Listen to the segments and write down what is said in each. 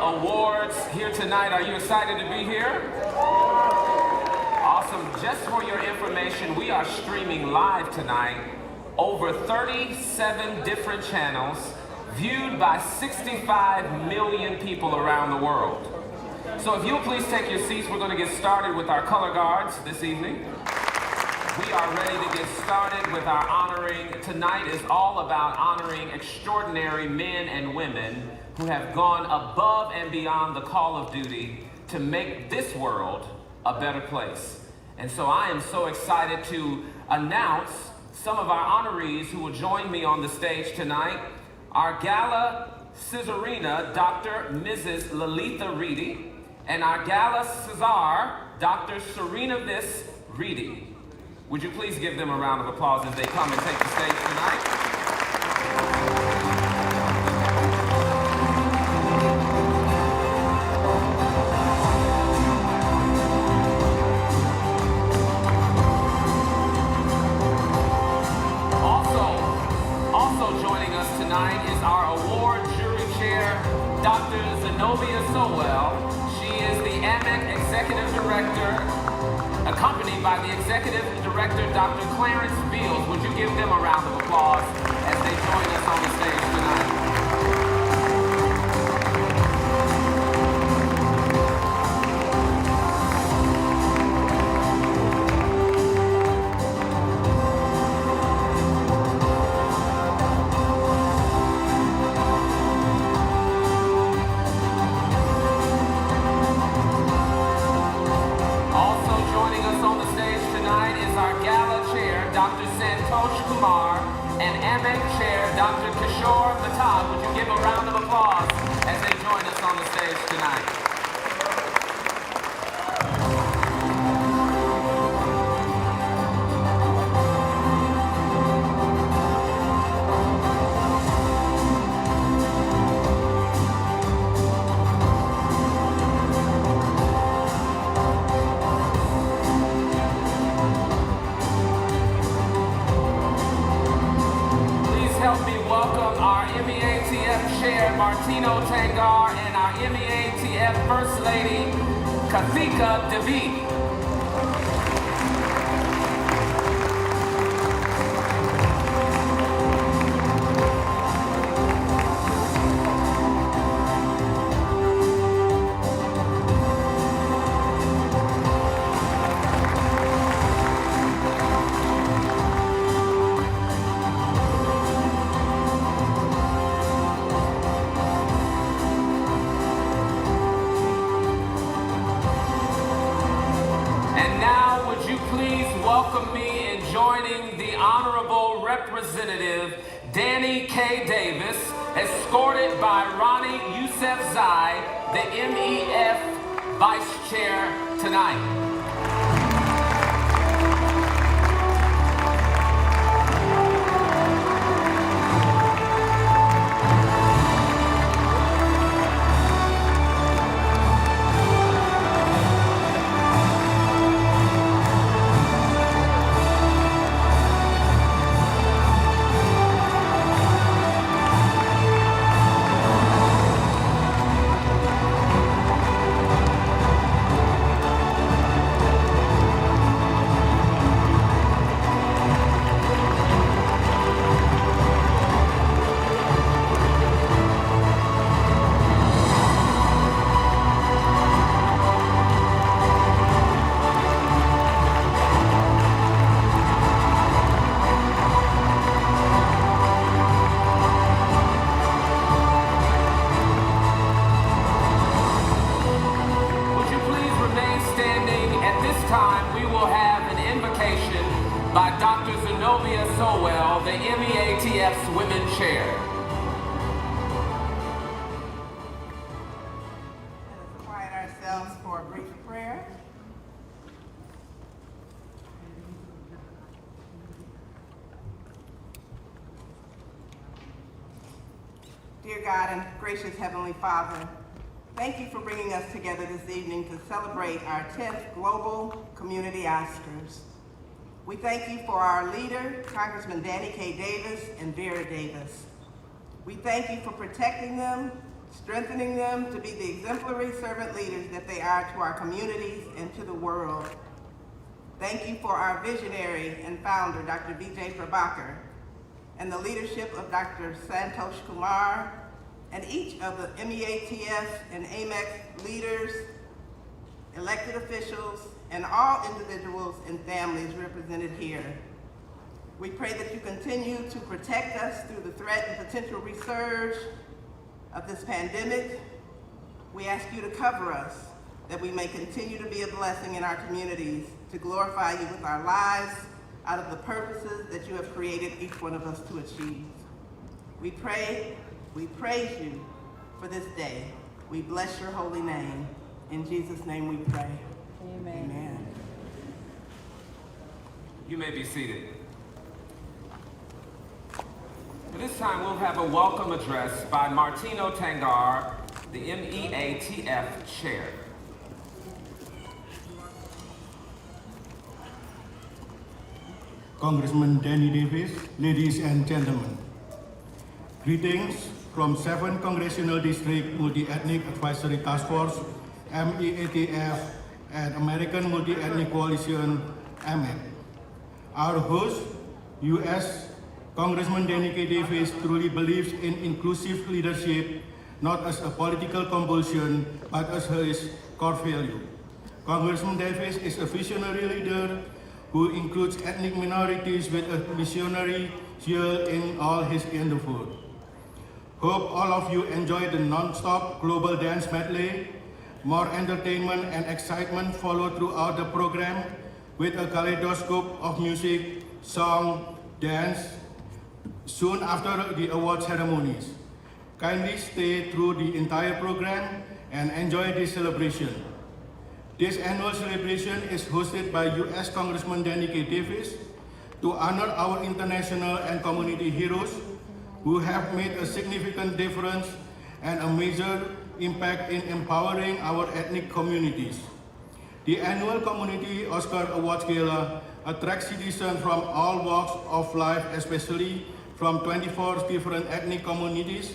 awards here tonight. Are you excited to be here? Awesome. Just for your information, we are streaming live tonight over 37 different channels, viewed by 65 million people around the world. So if you'll please take your seats, we're going to get started with our color guards this evening. We are ready to get started with our honoring. Tonight is all about honoring extraordinary men and women who have gone above and beyond the call of duty to make this world a better place. And so I am so excited to announce some of our honorees who will join me on the stage tonight. Our Gala Caesarina, Dr. Mrs. Lalitha Reedy, and our Gala Cesar, Dr. Serena Vis Reedy. Would you please give them a round of applause as they come and take the stage tonight? Also joining us tonight is our award jury chair, Dr. Zenobia Sowell. She is the AMEC Executive Director, accompanied by the Executive Director, Dr. Clarence Beals. Would you give them a round of applause as they join us on the stage tonight? Dr. Kishore Matab, would you give a round of applause as they join us on the stage tonight? Martino Tangar and our MEATF First Lady, Kathika Devi. Welcome me in joining the Honorable Representative Danny K. Davis, escorted by Ronnie Youssef Zai, the MEF Vice Chair tonight. By Dr. Zenobia Sowell, the MEATF's Women Chair. Let us quiet ourselves for a brief prayer. Dear God and gracious Heavenly Father, thank you for bringing us together this evening to celebrate our 10th Global Community Oscars. We thank you for our leader, Congressman Danny K. Davis and Vera Davis. We thank you for protecting them strengthening them to be the exemplary servant leaders that they are to our communities and to the world. Thank you for our visionary and founder, Dr. Vijay Prabhakar, and the leadership of Dr. Santosh Kumar, and each of the MEATF and AMEC leaders, elected officials, and all individuals and families represented here. We pray that you continue to protect us through the threat and potential resurge of this pandemic. We ask you to cover us, that we may continue to be a blessing in our communities, to glorify you with our lives out of the purposes that you have created each one of us to achieve. We pray, we praise you for this day. We bless your holy name. In Jesus' name we pray. Amen. Amen. You may be seated. At this time, we'll have a welcome address by Martino Tangar, the MEATF Chair. Congressman Danny Davis, ladies and gentlemen. Greetings from 7th Congressional District Multi-Ethnic Advisory Task Force, MEATF, and American Multi-Ethnic Coalition, AMEC. Our host, U.S. Congressman Danny K. Davis truly believes in inclusive leadership, not as a political compulsion, but as his core value. Congressman Davis is a visionary leader who includes ethnic minorities with a missionary zeal in all his endeavors. Hope all of you enjoy the non-stop global dance medley. More entertainment and excitement follow throughout the program with a kaleidoscope of music, song, dance, soon after the award ceremonies. Kindly stay through the entire program and enjoy this celebration. This annual celebration is hosted by U.S. Congressman Danny K. Davis to honor our international and community heroes who have made a significant difference and a major impact in empowering our ethnic communities. The annual Community Oscar Awards Gala attracts citizens from all walks of life, especially from 24 different ethnic communities,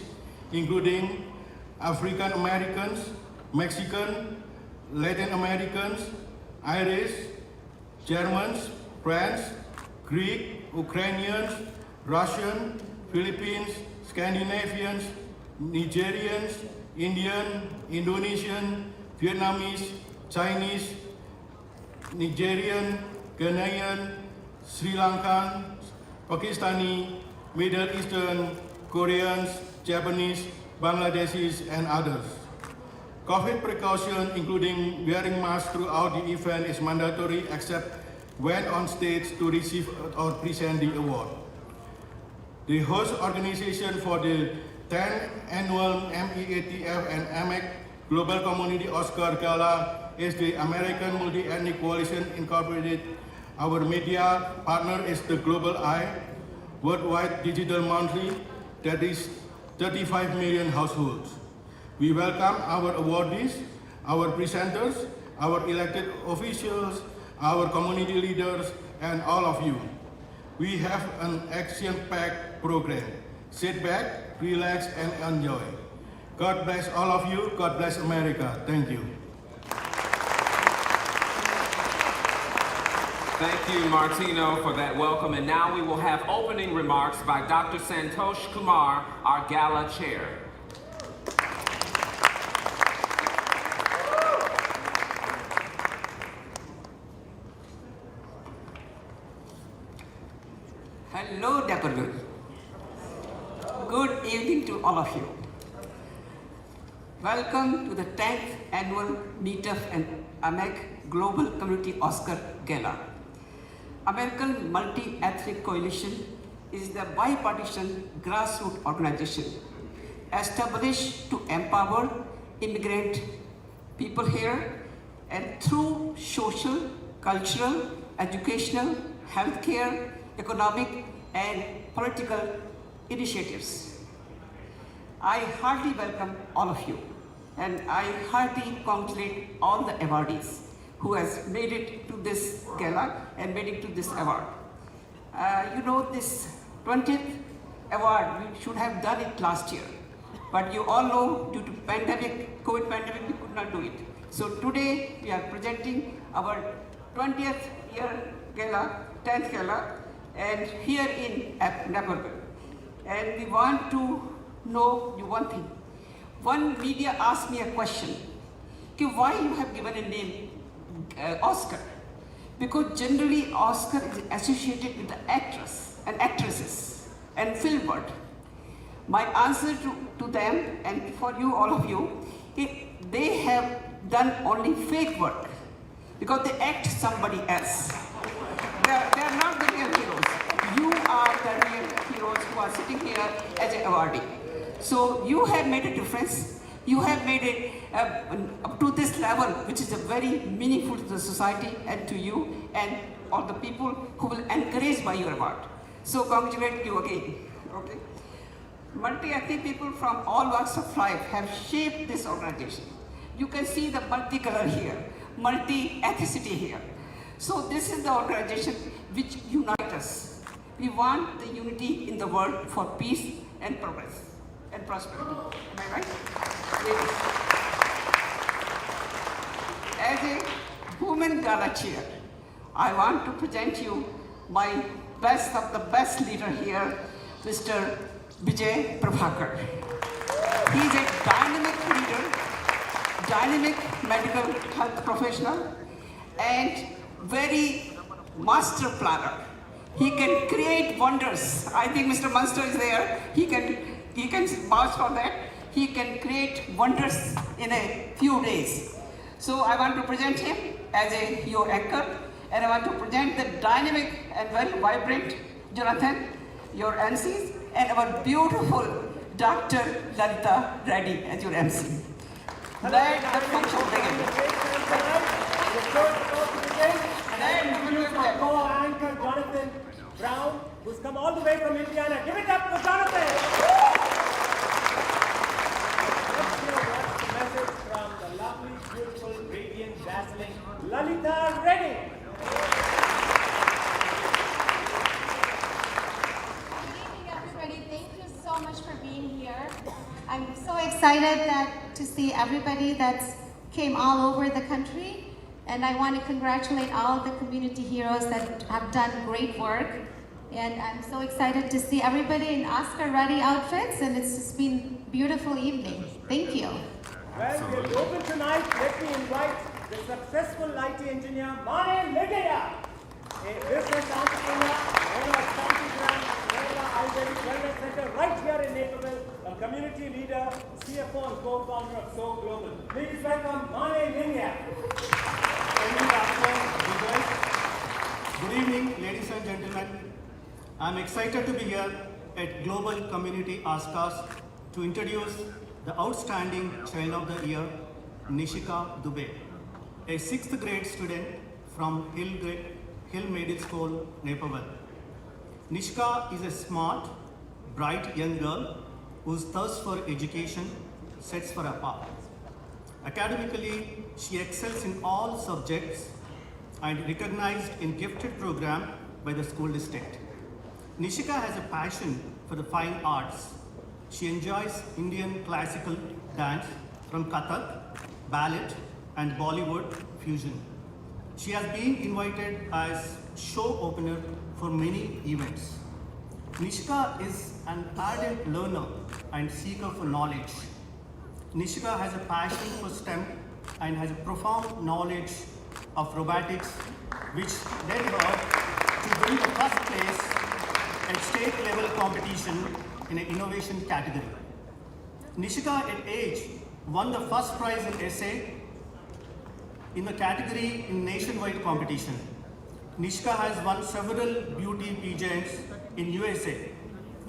including African Americans, Mexican, Latin Americans, Irish, Germans, French, Greek, Ukrainians, Russian, Philippines, Scandinavians, Nigerians, Indian, Indonesian, Vietnamese, Chinese, Nigerian, Ghanaian, Sri Lankan, Pakistani, Middle Eastern, Koreans, Japanese, Bangladeshis, and others. COVID precaution, including wearing masks throughout the event, is mandatory except when on stage to receive or present the award. The host organization for the 10th annual MEATF and AMEC Global Community Oscar Gala is the American Multi-Ethnic Coalition Incorporated. Our media partner is the Global Eye, worldwide digital monthly that is 35 million households. We welcome our awardees, our presenters, our elected officials, our community leaders, and all of you. We have an action-packed program. Sit back, relax, and enjoy. God bless all of you. God bless America. Thank you. Thank you, Martino, for that welcome. And now we will have opening remarks by Dr. Santosh Kumar, our Gala Chair. Hello, Dapper. Good evening to all of you. Welcome to the 10th annual MEATF and AMEC Global Community Oscar Gala. American Multi-Ethnic Coalition is the bipartisan grassroots organization established to empower immigrant people here and through social, cultural, educational, healthcare, economic, and political initiatives. I heartily welcome all of you, and I heartily congratulate all the awardees who has made it to this gala and made it to this award. This 20th award, we should have done it last year, But you all know, due to pandemic, COVID pandemic, we could not do it. So today we are presenting our 20th year gala, 10th gala, and here in Nepal. And we want to know you one thing. One media asked me a question, why you have given a name Oscar? Because generally Oscar is associated with the actress and actresses and film world. My answer to them and for you, all of you, they have done only fake work because they act somebody else. They are not the real heroes. You are the real heroes who are sitting here as an awardee. So you have made a difference. You have made it up to this level, which is a very meaningful to the society and to you and all the people who will encourage by your award. So congratulate you again. Okay. Multi-ethnic people from all walks of life have shaped this organization. You can see the multicolor here, multi-ethnicity here. So this is the organization which unites us. We want the unity in the world for peace and progress and prosperity. Am I right? Yes. As a women gala chair, I want to present you my best of the best leader here, Mr. Vijay Prabhakar. He is a dynamic leader, dynamic medical health professional, and very master planner. He can create wonders. I think Mr. Munster is there. He can vouch for that. He can create wonders in a few days. So I want to present him as your anchor, and I want to present the dynamic and very vibrant Jonathan, your MCs, and our beautiful Dr. Lalita Reddy as your MC. Let the function begin. Our co-anchor Jonathan Brown, who's come all the way from Indiana. Give it up for Jonathan! Let's hear what's the message from the lovely, beautiful, radiant, dazzling Lalita Reddy. Thank you so much for being here. I'm so excited to see everybody that's came all over the country, and I want to congratulate all the community heroes that have done great work. And I'm so excited to see everybody in Oscar-ready outfits, and it's just been a beautiful evening. Thank you. Well, we'll open tonight. Let me invite the successful lighting engineer, Mane Legaya, a business entrepreneur, owner of County Grand, Ayurvedic Wellness Center right here in Naperville, a community leader, CFO and co-founder of So Global. Please welcome Mane Legaya. Good evening, ladies and gentlemen. I'm excited to be here at Global Community Oscars to introduce the outstanding Child of the Year, Nishika Dubey, a 6th grade student from Hill Middle School, Naperville. Nishika is a smart, bright young girl whose thirst for education sets her apart. Academically, she excels in all subjects and recognized in gifted program by the school district. Nishika has a passion for the fine arts. She enjoys Indian classical dance from Kathak, ballet, and Bollywood fusion. She has been invited as show opener for many events. Nishika is an ardent learner and seeker for knowledge. Nishika has a passion for STEM and has a profound knowledge of robotics, which led her to win the first place at state level competition in an innovation category. Nishika at age won the first prize in essay in the category in nationwide competition. Nishika has won several beauty pageants in USA.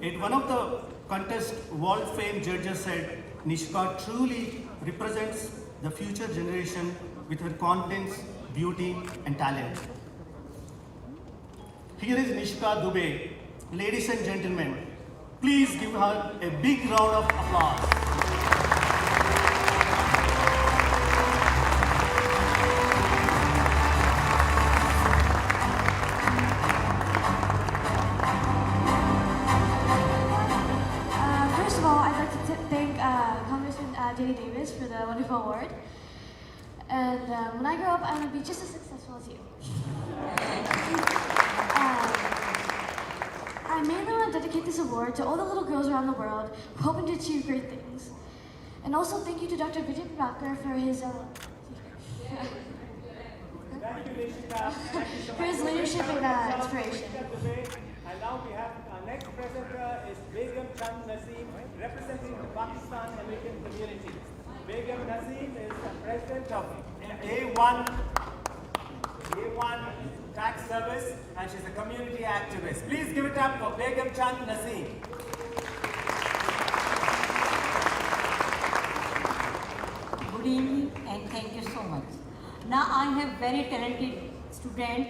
At one of the contests, world famed judges said, Nishika truly represents the future generation with her confidence, beauty, and talent. Here is Nishika Dubey. Ladies and gentlemen, please give her a big round of applause. First of all, I'd like to thank Jenny Davis for the wonderful award. And when I grow up, I want to be just as successful as you. I mainly want to dedicate this award to all the little girls around the world hoping to achieve great things. And also thank you to Dr. Vijay Prabhakar for his leadership and inspiration. And now we have our next presenter is Begum Chand Naseem, representing the Pakistan American community. Begum Naseem is the president of A1 Tax Service, and she's a community activist. Please give it up for Begum Chand Naseem. Good evening and thank you so much. Now I have very talented student,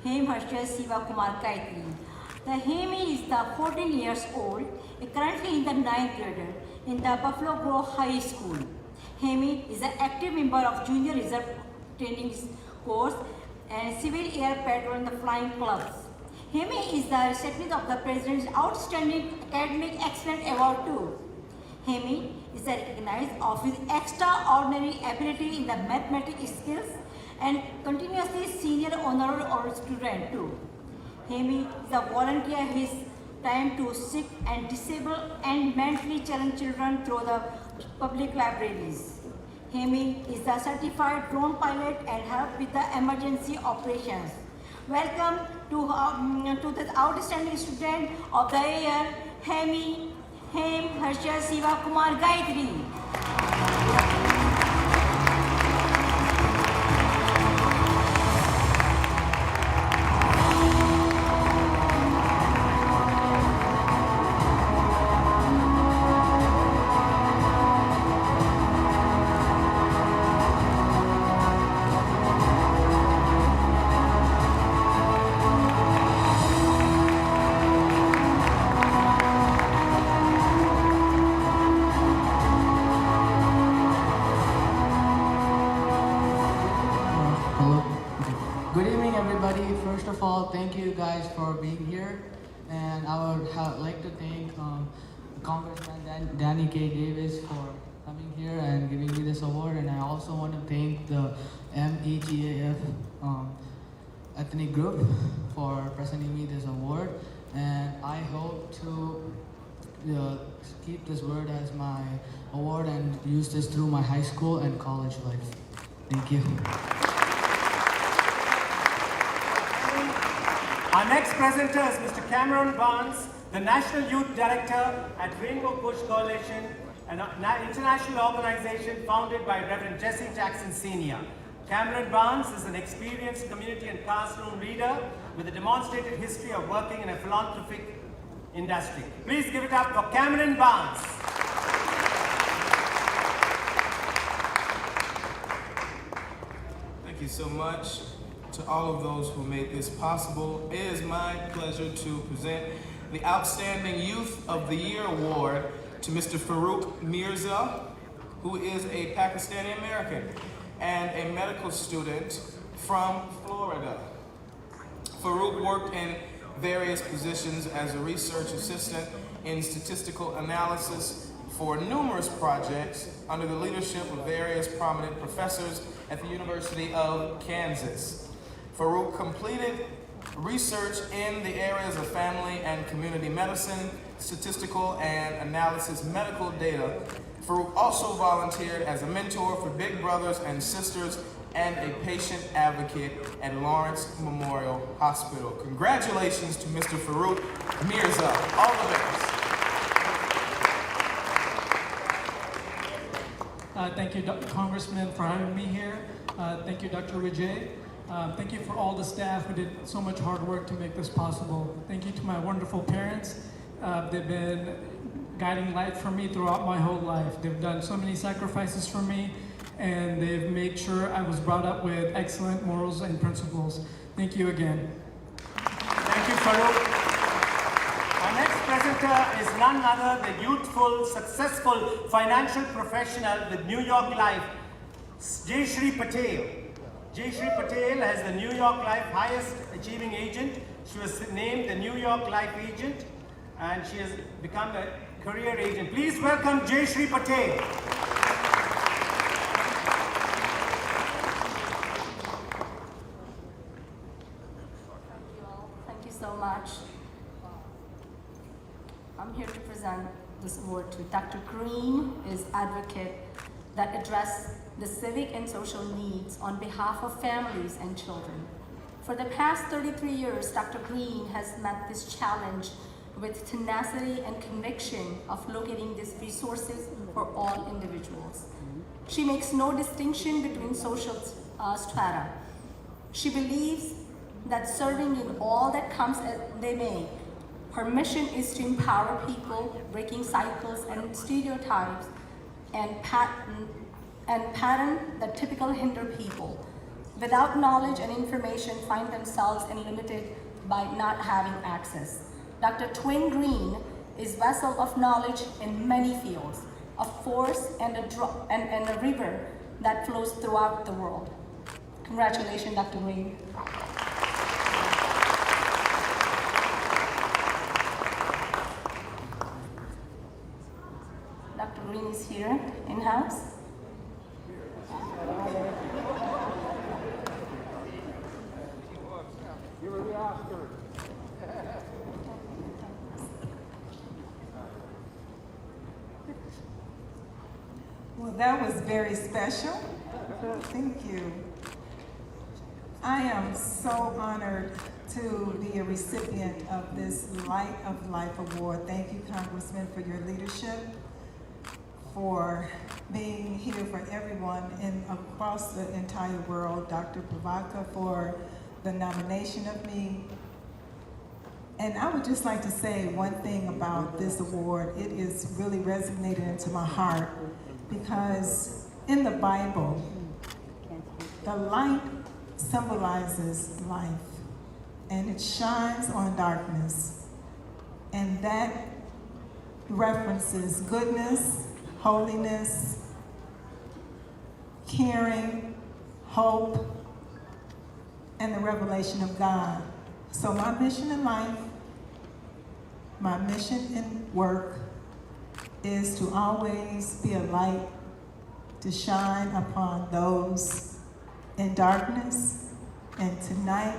Hem Harshya Siva Kumar Kaitri. The Hemi is the 14 years old, currently in the 9th grader in the Buffalo Grove High School. Hemi is an active member of Junior Reserve Training Course and Civil Air Patrol in the Flying Clubs. Hemi is the recipient of the President's Outstanding Academic Excellence Award too. Hemi is recognized of his extraordinary ability in the mathematics skills and continuously senior honor student too. Hemi is a volunteer his time to sick and disabled and mentally challenged children through the public libraries. Hemi is a certified drone pilot and help with the emergency operations. Welcome to the outstanding student of the year, Hem Harshya Siva Kumar Gayatri. Good evening, everybody. First of all, thank you guys for being here, and I would like to thank Congressman Danny K. Davis for coming here and giving me this award, and I also want to thank the MEATF ethnic group for presenting me this award, and I hope to keep this word as my award and use this through my high school and college life. Thank you. Our next presenter is Mr. Cameron Barnes, the National Youth Director at Rainbow Push Coalition, an international organization founded by Reverend Jesse Jackson Sr. Cameron Barnes is an experienced community and classroom leader with a demonstrated history of working in a philanthropic industry. Please give it up for Cameron Barnes. Thank you so much to all of those who made this possible. It is my pleasure to present the Outstanding Youth of the Year Award to Mr. Farouk Mirza, who is a Pakistani American and a medical student from Florida. Farouk worked in various positions as a research assistant in statistical analysis for numerous projects under the leadership of various prominent professors at the University of Kansas. Farouk completed research in the areas of family and community medicine, statistical and analysis medical data. Farouk also volunteered as a mentor for big brothers and sisters and a patient advocate at Lawrence Memorial Hospital. Congratulations to Mr. Farouk Mirza. All the best. Thank you, Congressman, for having me here. Thank you, Dr. Vijay. Thank you for all the staff who did so much hard work to make this possible. Thank you to my wonderful parents. They've been guiding light for me throughout my whole life. They've done so many sacrifices for me, and they've made sure I was brought up with excellent morals and principles. Thank you again. Thank you, Farouk. Our next presenter is none other than youthful, successful financial professional with New York Life, Jayashree Patel. Jayashree Patel has the New York Life highest achieving agent. She was named the New York Life agent, and she has become a career agent. Please welcome Jayashree Patel. is advocate that address the civic and social needs on behalf of families and children. For the past 33 years, Dr. Green has met this challenge with tenacity and conviction of locating these resources for all individuals. She makes no distinction between social strata. She believes that serving in all that comes as they may, her mission is to empower people, breaking cycles and stereotypes and pattern that typically hinder people. Without knowledge and information, find themselves limited by not having access. Dr. Twin Green is vessel of knowledge in many fields, a force and a river that flows throughout the world. Congratulations, Dr. Green. Dr. Green is here in-house. Well, that was very special. Thank you. I am so honored to be a recipient of this Light of Life Award. Thank you, Congressman, for your leadership, for being here for everyone across the entire world. Dr. Prabhakar for the nomination of me. And I would just like to say one thing about this award. It is really resonated into my heart because in the Bible, the light symbolizes life and it shines on darkness. And that references goodness, holiness, caring, hope, and the revelation of God. So my mission in life, my mission in work is to always be a light to shine upon those in darkness. And tonight,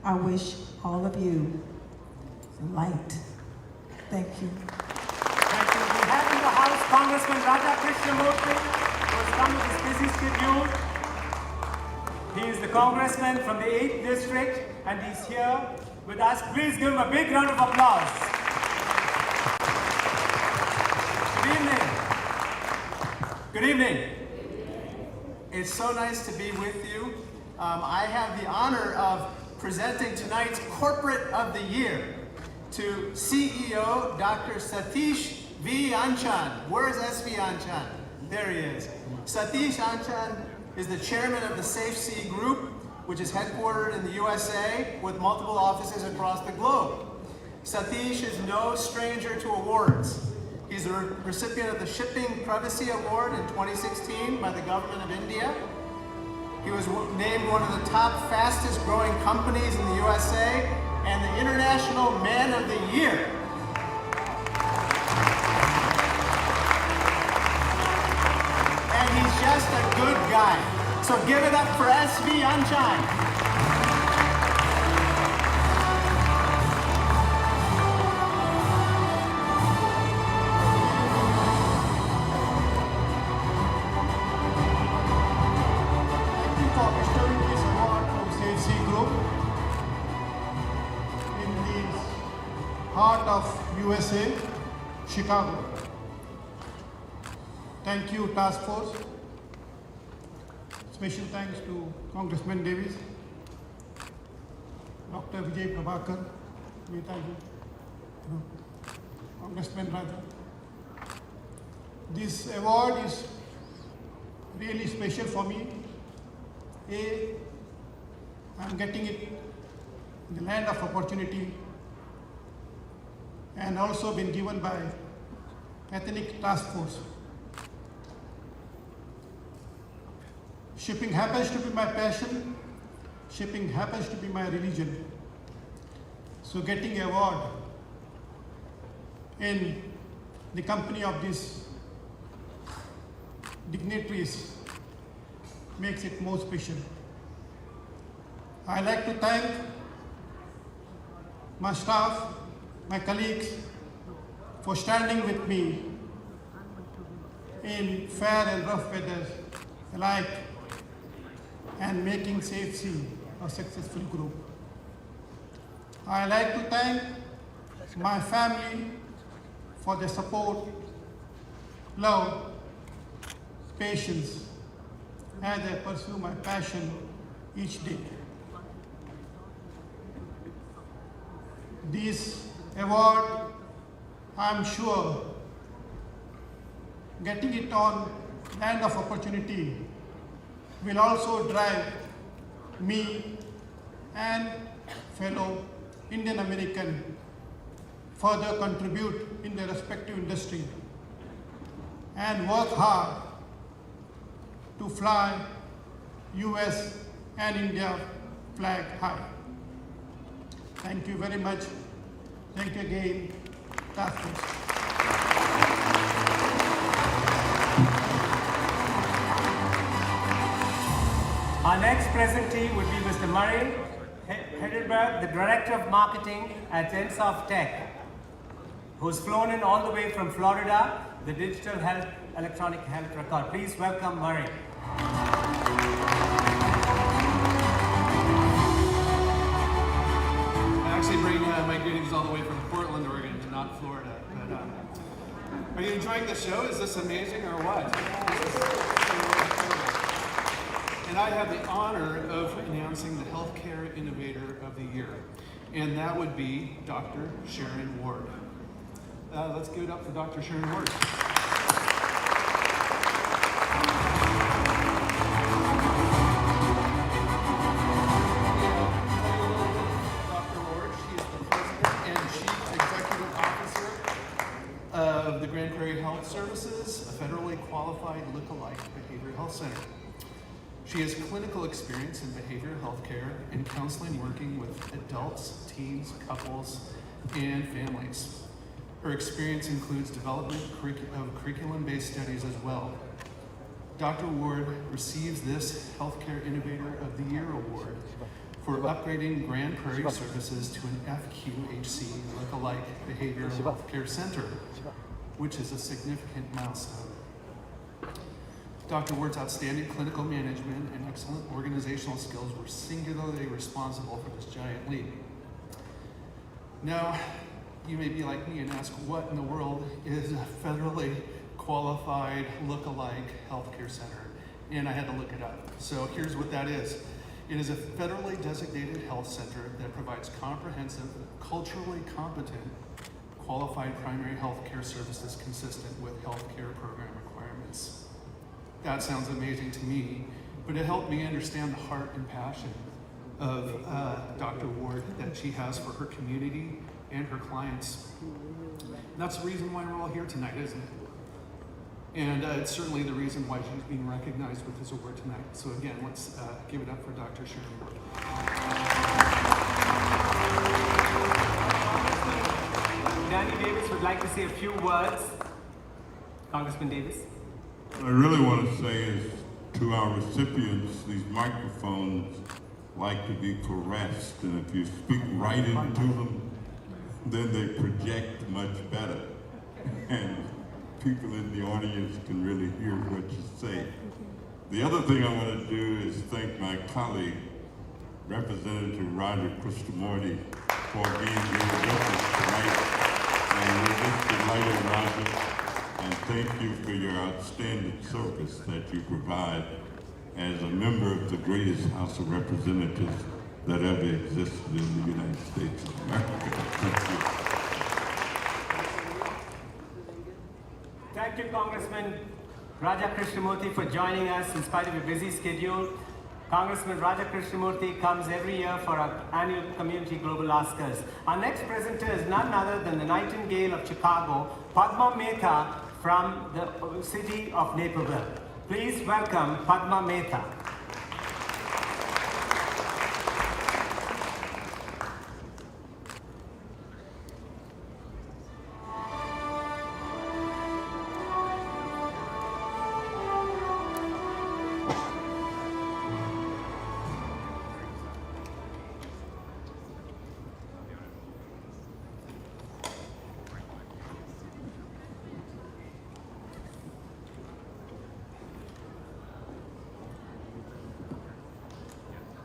I wish all of you light. Thank you. Thank you. We have in the House Congressman Raja Krishnamurthy, who has come with his busy schedule. He is the congressman from the 8th District, and he's here with us. Please give him a big round of applause. Good evening. Good evening. It's so nice to be with you. I have the honor of presenting tonight's Corporate of the Year to CEO Dr. Satish V. Anchan. Where is SV Anchan? There he is. Satish Anchan is the chairman of the Safe Sea Group, which is headquartered in the USA with multiple offices across the globe. Satish is no stranger to awards. He's a recipient of the Shipping Privacy Award in 2016 by the government of India. He was named one of the top fastest growing companies in the USA and the International Man of the Year. And he's just a good guy. So give it up for SV Anchan. Heart of USA, Chicago. Thank you, Task Force. Special thanks to Congressman Davis, Dr. Vijay Prabhakar, Congressman Raja. This award is really special for me. I'm getting it in the land of opportunity, and also been given by Ethnic Task Force. Shipping happens to be my passion. Shipping happens to be my religion. So getting an award in the company of these dignitaries makes it more special. I'd like to thank my staff, my colleagues, for standing with me in fair and rough weather alike and making safety a successful group. I like to thank my family for their support, love, patience, as I pursue my passion each day. This award, I'm sure, getting it on land of opportunity will also drive me and fellow Indian American further contribute in their respective industry and work hard to fly US and India flag high. Thank you very much. Thank you again, task force. Our next presentee would be Mr. Murray Heidelberg, the Director of Marketing at Ensoft Tech, who's flown in all the way from Florida, the digital health, electronic health record. Please welcome Murray. I actually bring my greetings all the way from Portland, Oregon, and not Florida. But, are you enjoying the show? Is this amazing or what? And I have the honor of announcing the Healthcare Innovator of the Year, and that would be Dr. Sharon Ward. Let's give it up for Dr. Sharon Ward. Dr. Ward, she is the President and Chief Executive Officer of the Grand Prairie Health Services, a federally qualified look-alike behavioral health center. She has clinical experience in behavioral health care and counseling working with adults, teens, couples, and families. Her experience includes development of curriculum-based studies as well. Dr. Ward receives this Healthcare Innovator of the Year award for upgrading Grand Prairie services to an FQHC look-alike behavioral health care center, which is a significant milestone. Dr. Ward's outstanding clinical management and excellent organizational skills were singularly responsible for this giant leap. Now, you may be like me and ask, what in the world is a federally qualified look-alike healthcare center? And I had to look it up. So here's what that is. It is a federally designated health center that provides comprehensive, culturally competent, qualified primary health care services consistent with healthcare program requirements. That sounds amazing to me, but it helped me understand the heart and passion of Dr. Ward that she has for her community and her clients. That's the reason why we're all here tonight, isn't it? And it's certainly the reason why she's being recognized with this award tonight. So again, let's give it up for Dr. Sharon Ward. Danny Davis would like to say a few words. Congressman Davis. What I really want to say is to our recipients, these microphones like to be caressed, and if you speak right into them, then they project much better. And people in the audience can really hear what you say. The other thing I want to do is thank my colleague, Representative Roger Krishnamurti, for being here with us tonight. And we're just delighted, Roger. And thank you for your outstanding service that you provide as a member of the greatest House of Representatives that ever existed in the United States of America. Thank you. Thank you, Congressman Raja Krishnamurti, for joining us in spite of your busy schedule. Congressman Raja Krishnamurti comes every year for our annual Community Global Oscars. Our next presenter is none other than the Nightingale of Chicago, Padma Mehta, from the city of Naperville. Please welcome Padma Mehta.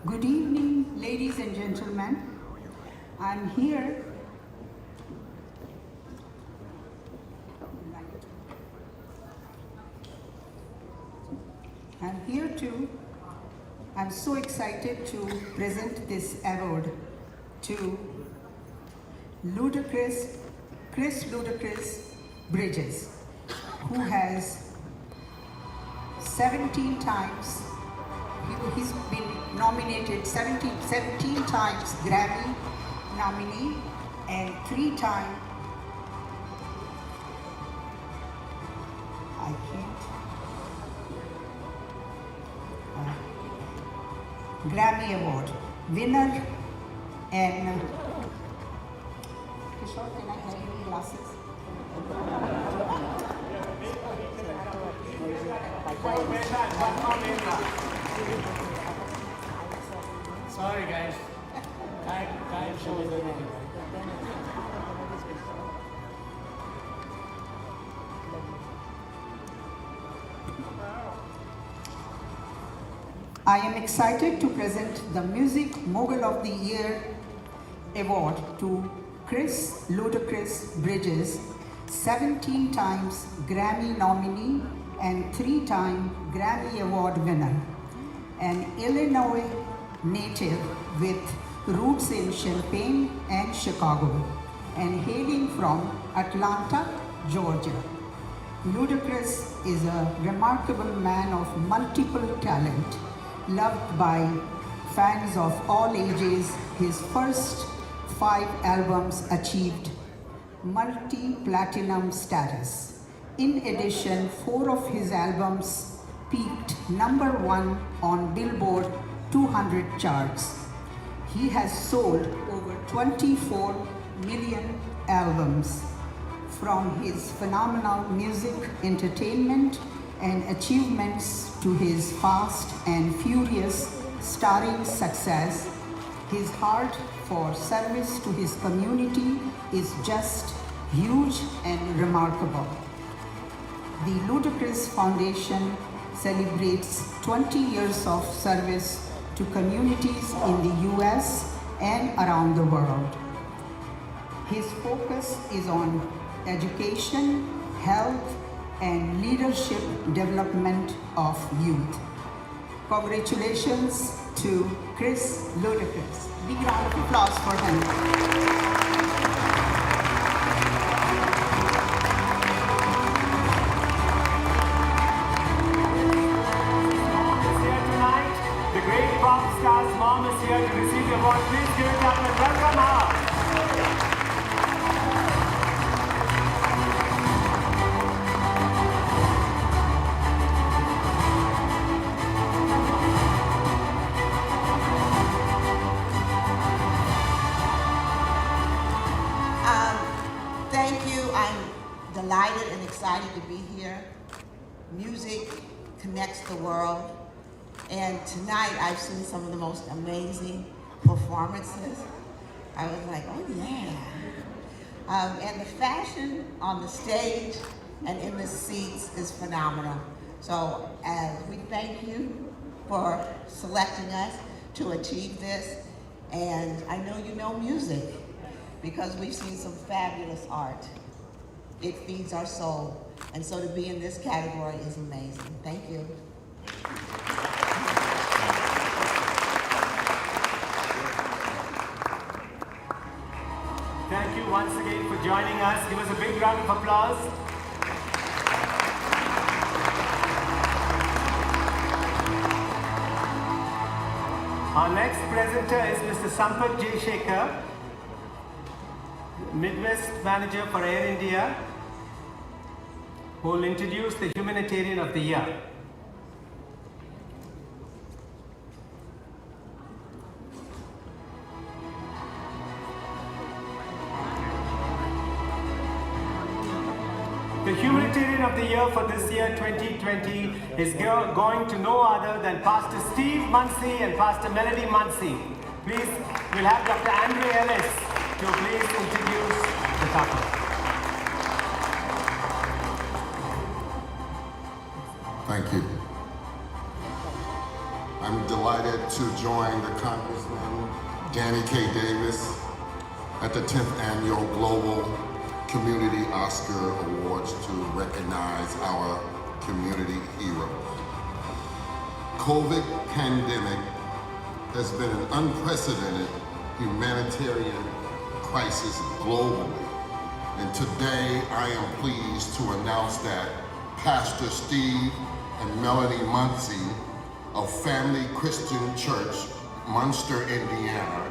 Good evening, ladies and gentlemen. I'm here I'm so excited to present this award to Chris Ludacris Bridges, who has 17 times, he's been nominated 17 times Grammy nominee and 3 times, Grammy Award winner. And Kishore, can I have your glasses? Sorry guys, time shows everything. I am excited to present the Music Mogul of the Year Award to Chris Ludacris Bridges, 17 times Grammy nominee and 3-time Grammy Award winner, an Illinois native with roots in Champaign and Chicago, and hailing from Atlanta, Georgia. Ludacris is a remarkable man of multiple talent, loved by fans of all ages. His first 5 albums achieved multi-platinum status. In addition, 4 of his albums peaked #1 on Billboard 200 charts. He has sold over 24 million albums. From his phenomenal music, entertainment, and achievements to his Fast and Furious starring success, his heart for service to his community is just huge and remarkable. The Ludacris Foundation celebrates 20 years of service to communities in the US and around the world. His focus is on education, health, and leadership development of youth. Congratulations to Chris Ludacris. Big round of applause for him. The great pop star's mom is here to receive the award. Please give it up and welcome her. Thank you. I'm delighted and excited to be here. Music connects the world. And tonight I've seen some of the most amazing performances. I was like, oh yeah. And the fashion on the stage and in the seats is phenomenal. So as we thank you for selecting us to achieve this. And I know you know music because we've seen some fabulous art. It feeds our soul. And so to be in this category is amazing. Thank you. Thank you once again for joining us. Give us a big round of applause. Our next presenter is Mr. Sampath J. Shekhar, Midwest Manager for Air India, who will introduce the Humanitarian of the Year. The Humanitarian of the Year for this year, 2020, is going to no other than Pastor Steve Muncy and Pastor Melody Muncy. Please, we'll have Dr. Andre Ellis to please introduce the couple. Thank you. I'm delighted to join the Congressman Danny K. Davis at the 10th Annual Global Community Oscar Awards to recognize our community heroes. COVID pandemic has been an unprecedented humanitarian crisis globally. And today I am pleased to announce that Pastor Steve and Melanie Muncie of Family Christian Church, Munster, Indiana,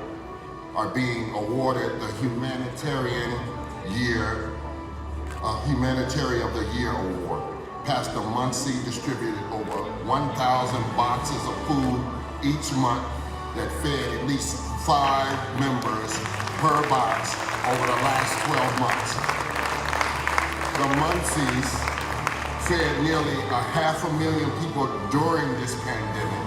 are being awarded the Humanitarian of the Year Award. Pastor Muncie distributed over 1,000 boxes of food each month that fed at least 5 members per box over the last 12 months. The Muncies fed nearly 500,000 people during this pandemic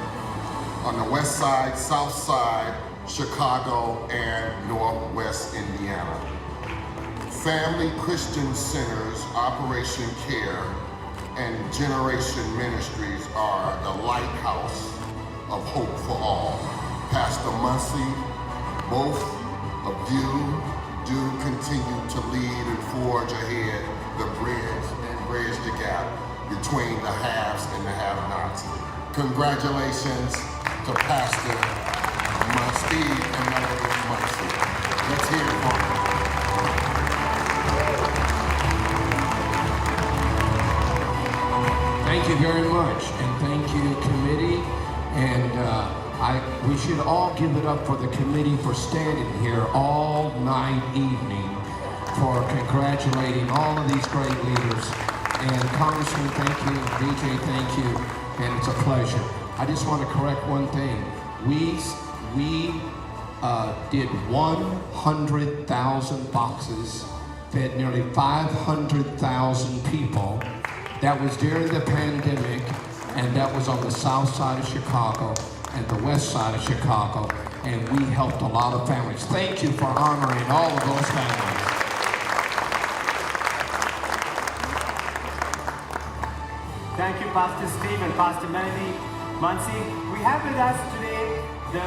on the West Side, South Side, Chicago, and Northwest Indiana. Family Christian Centers, Operation Care, and Generation Ministries are the lighthouse of hope for all. Pastor Muncie, both of you do continue to lead and forge ahead the bridge the gap between the haves and the have-nots. Congratulations to Pastor Steve and Melanie Muncie. Let's hear it for them. Thank you very much, and thank you, committee. And we should all give it up for the committee for standing here all night evening for congratulating all of these great leaders. And Congressman, thank you. Vijay, thank you. And it's a pleasure. I just want to correct one thing. We did 100,000 boxes, fed nearly 500,000 people. That was during the pandemic, and that was on the south side of Chicago and the west side of Chicago, and we helped a lot of families. Thank you for honoring all of those families. Thank you, Pastor Steve and Pastor Melanie Muncie. We have with us today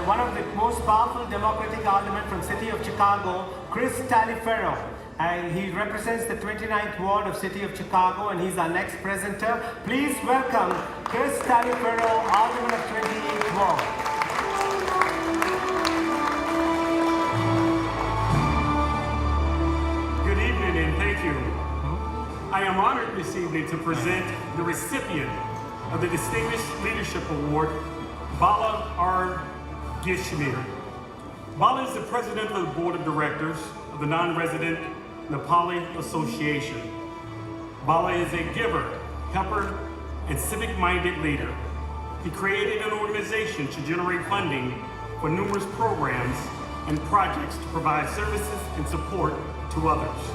one of the most powerful Democratic Aldermen from City of Chicago, Chris Taliaferro. And he represents the 29th Ward of City of Chicago, and he's our next presenter. Please welcome Chris Taliaferro, Alderman of 28th Ward. Good evening and thank you. I am honored this evening to present the recipient of the Distinguished Leadership Award, Bala R. Gishmir. Bala is the president of the board of directors of the non-resident Nepali Association. Bala is a giver, helper, and civic-minded leader. He created an organization to generate funding for numerous programs and projects to provide services and support to others.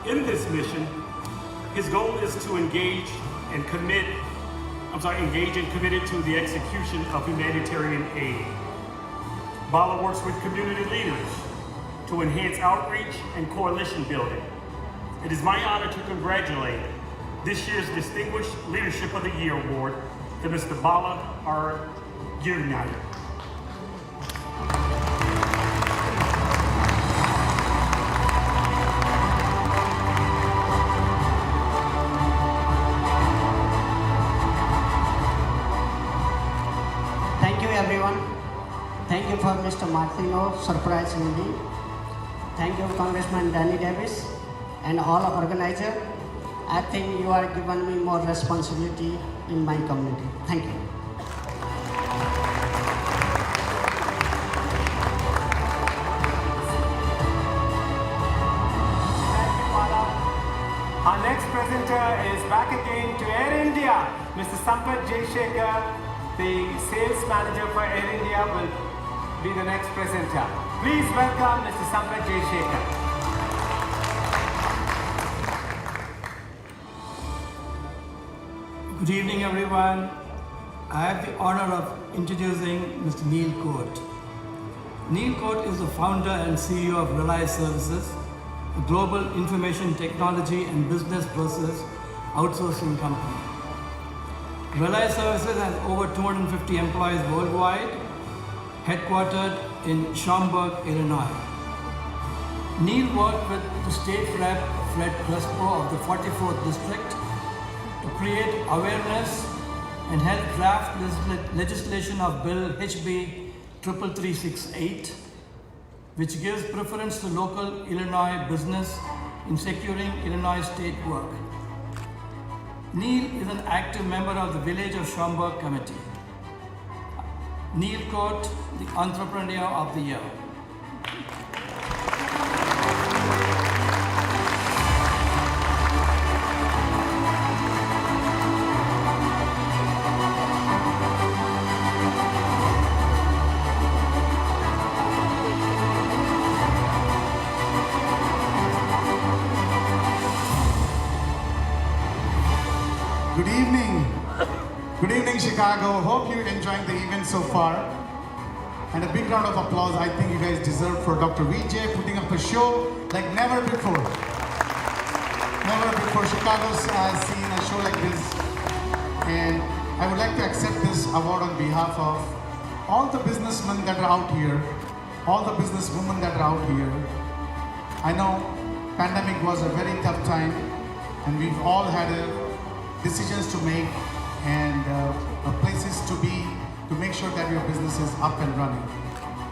In this mission, his goal is to engage and committed to the execution of humanitarian aid. Bala works with community leaders to enhance outreach and coalition building. It is my honor to congratulate this year's Distinguished Leadership of the Year Award to Mr. Bala R. Gishmir. Thank you, everyone. Thank you for Mr. Martino surprising me. Thank you, Congressman Danny Davis and all organizers. I think you are giving me more responsibility in my community. Thank you. Our next presenter is back again to Air India. Mr. Sampath Jaishankar, the sales manager for Air India, will be the next presenter. Please welcome Mr. Sampath Jaishankar. Good evening, everyone. I have the honor of introducing Mr. Neil Coate. Neil Coate is the founder and CEO of Reliance Services, a global information technology and business process outsourcing company. Realize Services has over 250 employees worldwide, headquartered in Schaumburg, Illinois. Neil worked with the state rep Fred Crespo of the 44th District to create awareness and help draft legislation of Bill HB 33368, which gives preference to local Illinois business in securing Illinois state work. Neil is an active member of the Village of Schaumburg Committee. Neil Court, the Entrepreneur of the Year. Good evening. Good evening, Chicago. Hope you're enjoying the event so far. And a big round of applause I think you guys deserve for Dr. Vijay putting up a show like never before. Never before Chicago's seen a show like this. And I would like to accept this award on behalf of all the businessmen that are out here, all the businesswomen that are out here. I know pandemic was a very tough time and we've all had decisions to make and places to be to make sure that your business is up and running.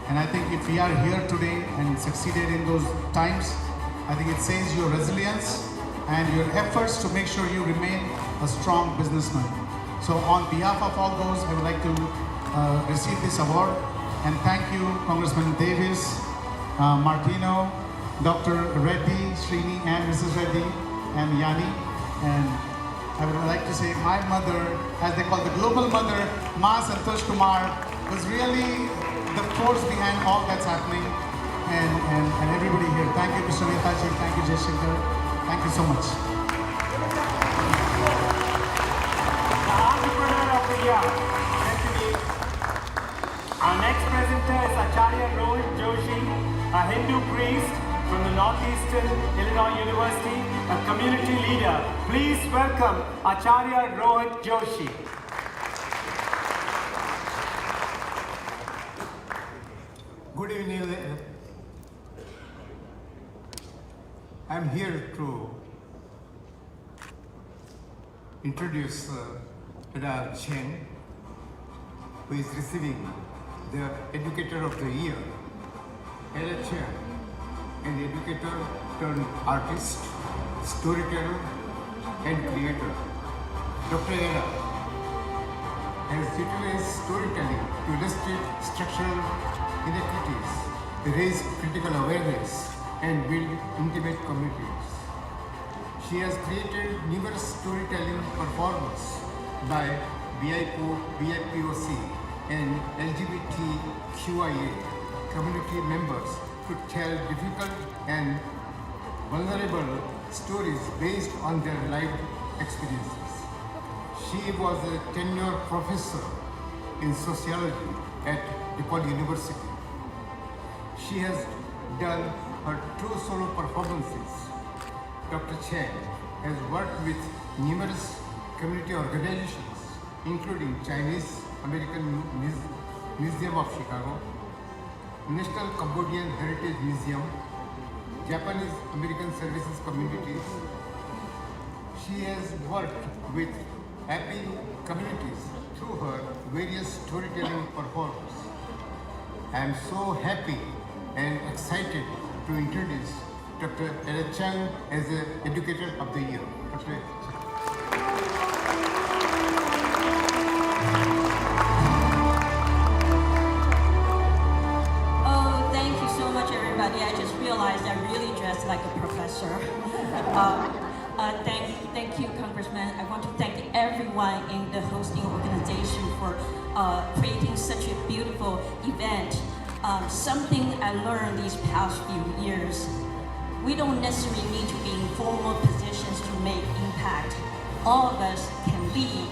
And I think if we are here today and succeeded in those times, I think it says your resilience and your efforts to make sure you remain a strong businessman. So on behalf of all those, I would like to receive this award and thank you, Congressman Davis, Martino, Dr. Reddy, Srini and Mrs. Reddy and Yani. And I would like to say my mother, as they call the global mother, Ma Santosh Kumar, was really the force behind all that's happening and everybody here. Thank you, Mr. Netaji. Thank you, Jaishankar. Thank you so much. The Entrepreneur of the Year. Our next presenter is Acharya Rohit Joshi, a Hindu priest from the Northeastern Illinois University, a community leader. Please welcome Acharya Rohit Joshi. Good evening. I'm here to introduce Eda Chen, who is receiving the Educator of the Year. Eda Chen, an educator turned artist, storyteller, and creator. Dr. Eda has utilized storytelling to illustrate structural inequities, raise critical awareness, and build intimate communities. She has created numerous storytelling performances by BIPOC and LGBTQIA community members to tell difficult and vulnerable stories based on their life experiences. She was a tenured professor in sociology at DePaul University. She has done her two solo performances. Dr. Chen has worked with numerous community organizations, including Chinese American Museum of Chicago, National Cambodian Heritage Museum, Japanese American Services Communities. She has worked with happy communities through her various storytelling performances. I am so happy and excited to introduce Dr. Eda Chang as the Educator of the Year. Dr. Oh, thank you so much, everybody. I just realized I really dressed like a professor. Thank you, Congressman. I want to thank everyone in the hosting organization for creating such a beautiful event. Something I learned these past few years, we don't necessarily need to be in formal positions to make impact. All of us can lead,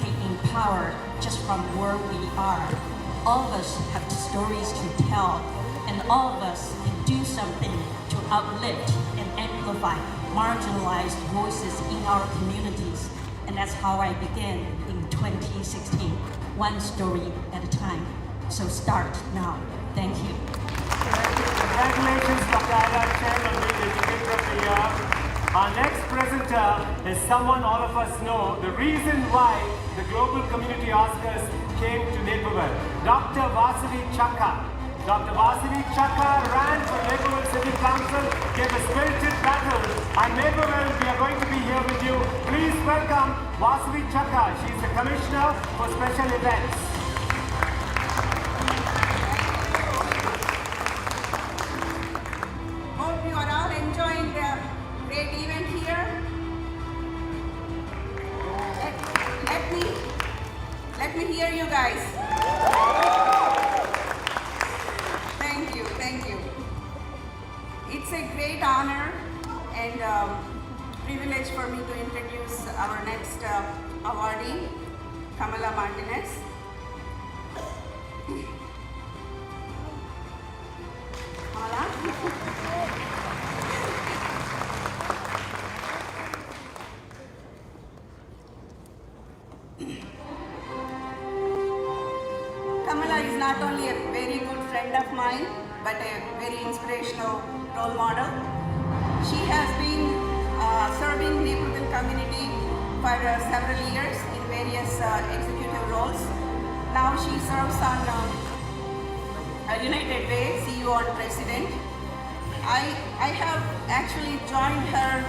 can empower just from where we are. All of us have stories to tell, and all of us can do something to uplift and amplify marginalized voices in our communities. And that's how I began in 2016, one story at a time. So start now. Thank you. Congratulations, Dr. Ida Chen, on being the Educator of the Year. Our next presenter is someone all of us know, the reason why the Global Community Oscars came to Naperville, Dr. Vasavi Chakka. Dr. Vasavi Chakka ran for Naperville City Council, gave a spirited battle, and Naperville, we are going to be here with you. Please welcome Vasavi Chakka. She is the Commissioner for Special Events. Hope you are all enjoying the great event here. Let me hear you guys. Thank you. It's a great honor and privilege for me to introduce our next awardee, Kamala Martinez. Kamala is not only a very good friend of mine, but a very inspirational role model. She has been serving Naperville community for several years in various executive roles. Now she serves on United Way, CEO and President. I have actually joined her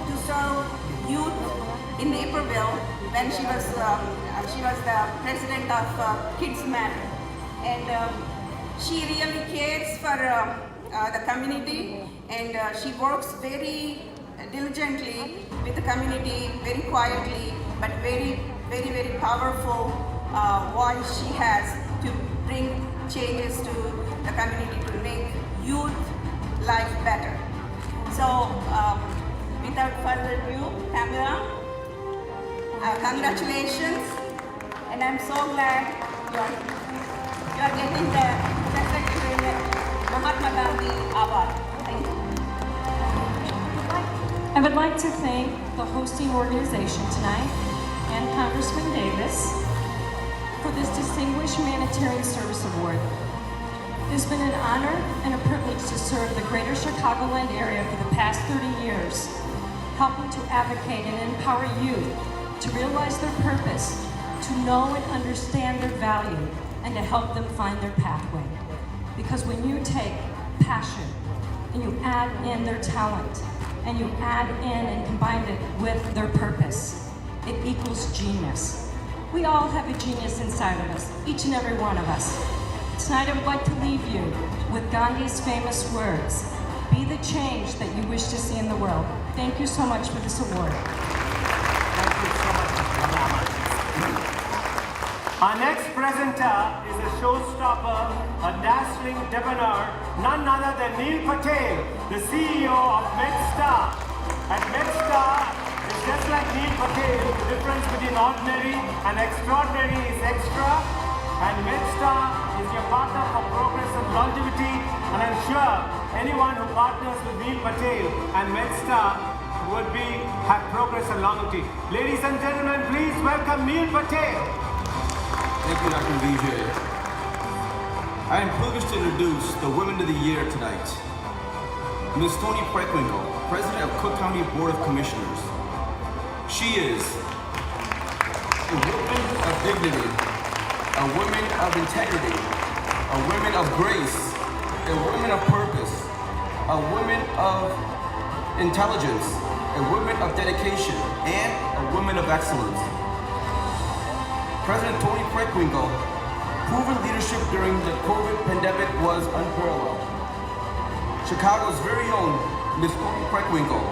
to serve youth in Naperville when she was the president of Kids Matter, and she really cares for the community, and she works very diligently with the community, very quietly, but very powerful voice she has to bring changes to the community to make youth life better. So, without further ado, Kamala, congratulations, and I'm so glad you are getting the Secretary Mahatma Gandhi Award. Thank you. I would like to thank the hosting organization tonight and Congressman Davis for this Distinguished Humanitarian Service Award. It has been an honor and a privilege to serve the greater Chicagoland area for the past 30 years, helping to advocate and empower youth to realize their purpose, to know and understand their value, and to help them find their pathway. Because when you take passion and you add in their talent, and you add in and combine it with their purpose, it equals genius. We all have a genius inside of us, each and every one of us. Tonight I would like to leave you with Gandhi's famous words, "Be the change that you wish to see in the world." Thank you so much for this award. Thank you so much, Mama. Our next presenter is a showstopper, a dazzling debonair, none other than Neil Patel, the CEO of MedStar. At MedStar, it's just like Neil Patel, the difference between ordinary and extraordinary is extra, and MedStar is your partner for progress and longevity, and I'm sure anyone who partners with Neil Patel and MedStar would have progress and longevity. Ladies and gentlemen, please welcome Neil Patel. Thank you, Dr. Vijay. I am privileged to introduce the Women of the Year tonight. Ms. Toni Preckwinkle, President of Cook County Board of Commissioners. She is a woman of dignity, a woman of integrity, a woman of grace, a woman of purpose, a woman of intelligence, a woman of dedication, and a woman of excellence. President Toni Preckwinkle, proven leadership during the COVID pandemic was unparalleled. Chicago's very own Ms. Toni Preckwinkle,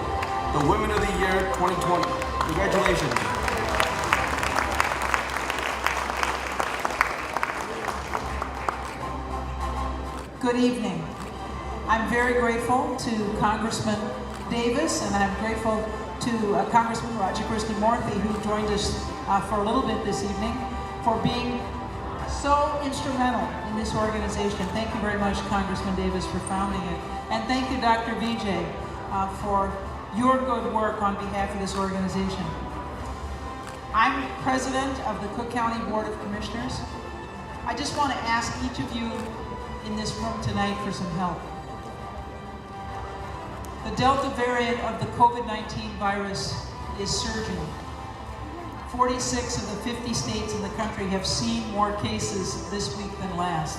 the Women of the Year 2020. Congratulations. Good evening. I'm very grateful to Congressman Davis, and I'm grateful to Congressman Roger Christie-Morphy, who joined us for a little bit this evening, for being so instrumental in this organization. Thank you very much, Congressman Davis, for founding it. And thank you, Dr. Vijay, for your good work on behalf of this organization. I'm president of the Cook County Board of Commissioners. I just want to ask each of you in this room tonight for some help. The Delta variant of the COVID-19 virus is surging. 46 of the 50 states in the country have seen more cases this week than last.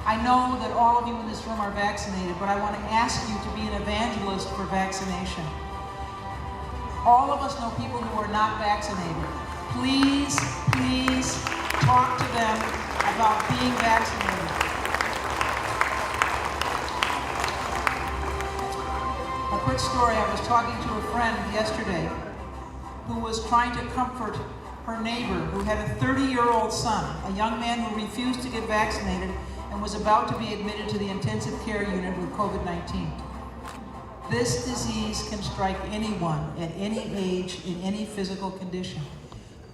I know that all of you in this room are vaccinated, but I want to ask you to be an evangelist for vaccination. All of us know people who are not vaccinated. Please, please talk to them about being vaccinated. A quick story, I was talking to a friend yesterday who was trying to comfort her neighbor who had a 30-year-old son, a young man who refused to get vaccinated and was about to be admitted to the intensive care unit with COVID-19. This disease can strike anyone at any age, in any physical condition.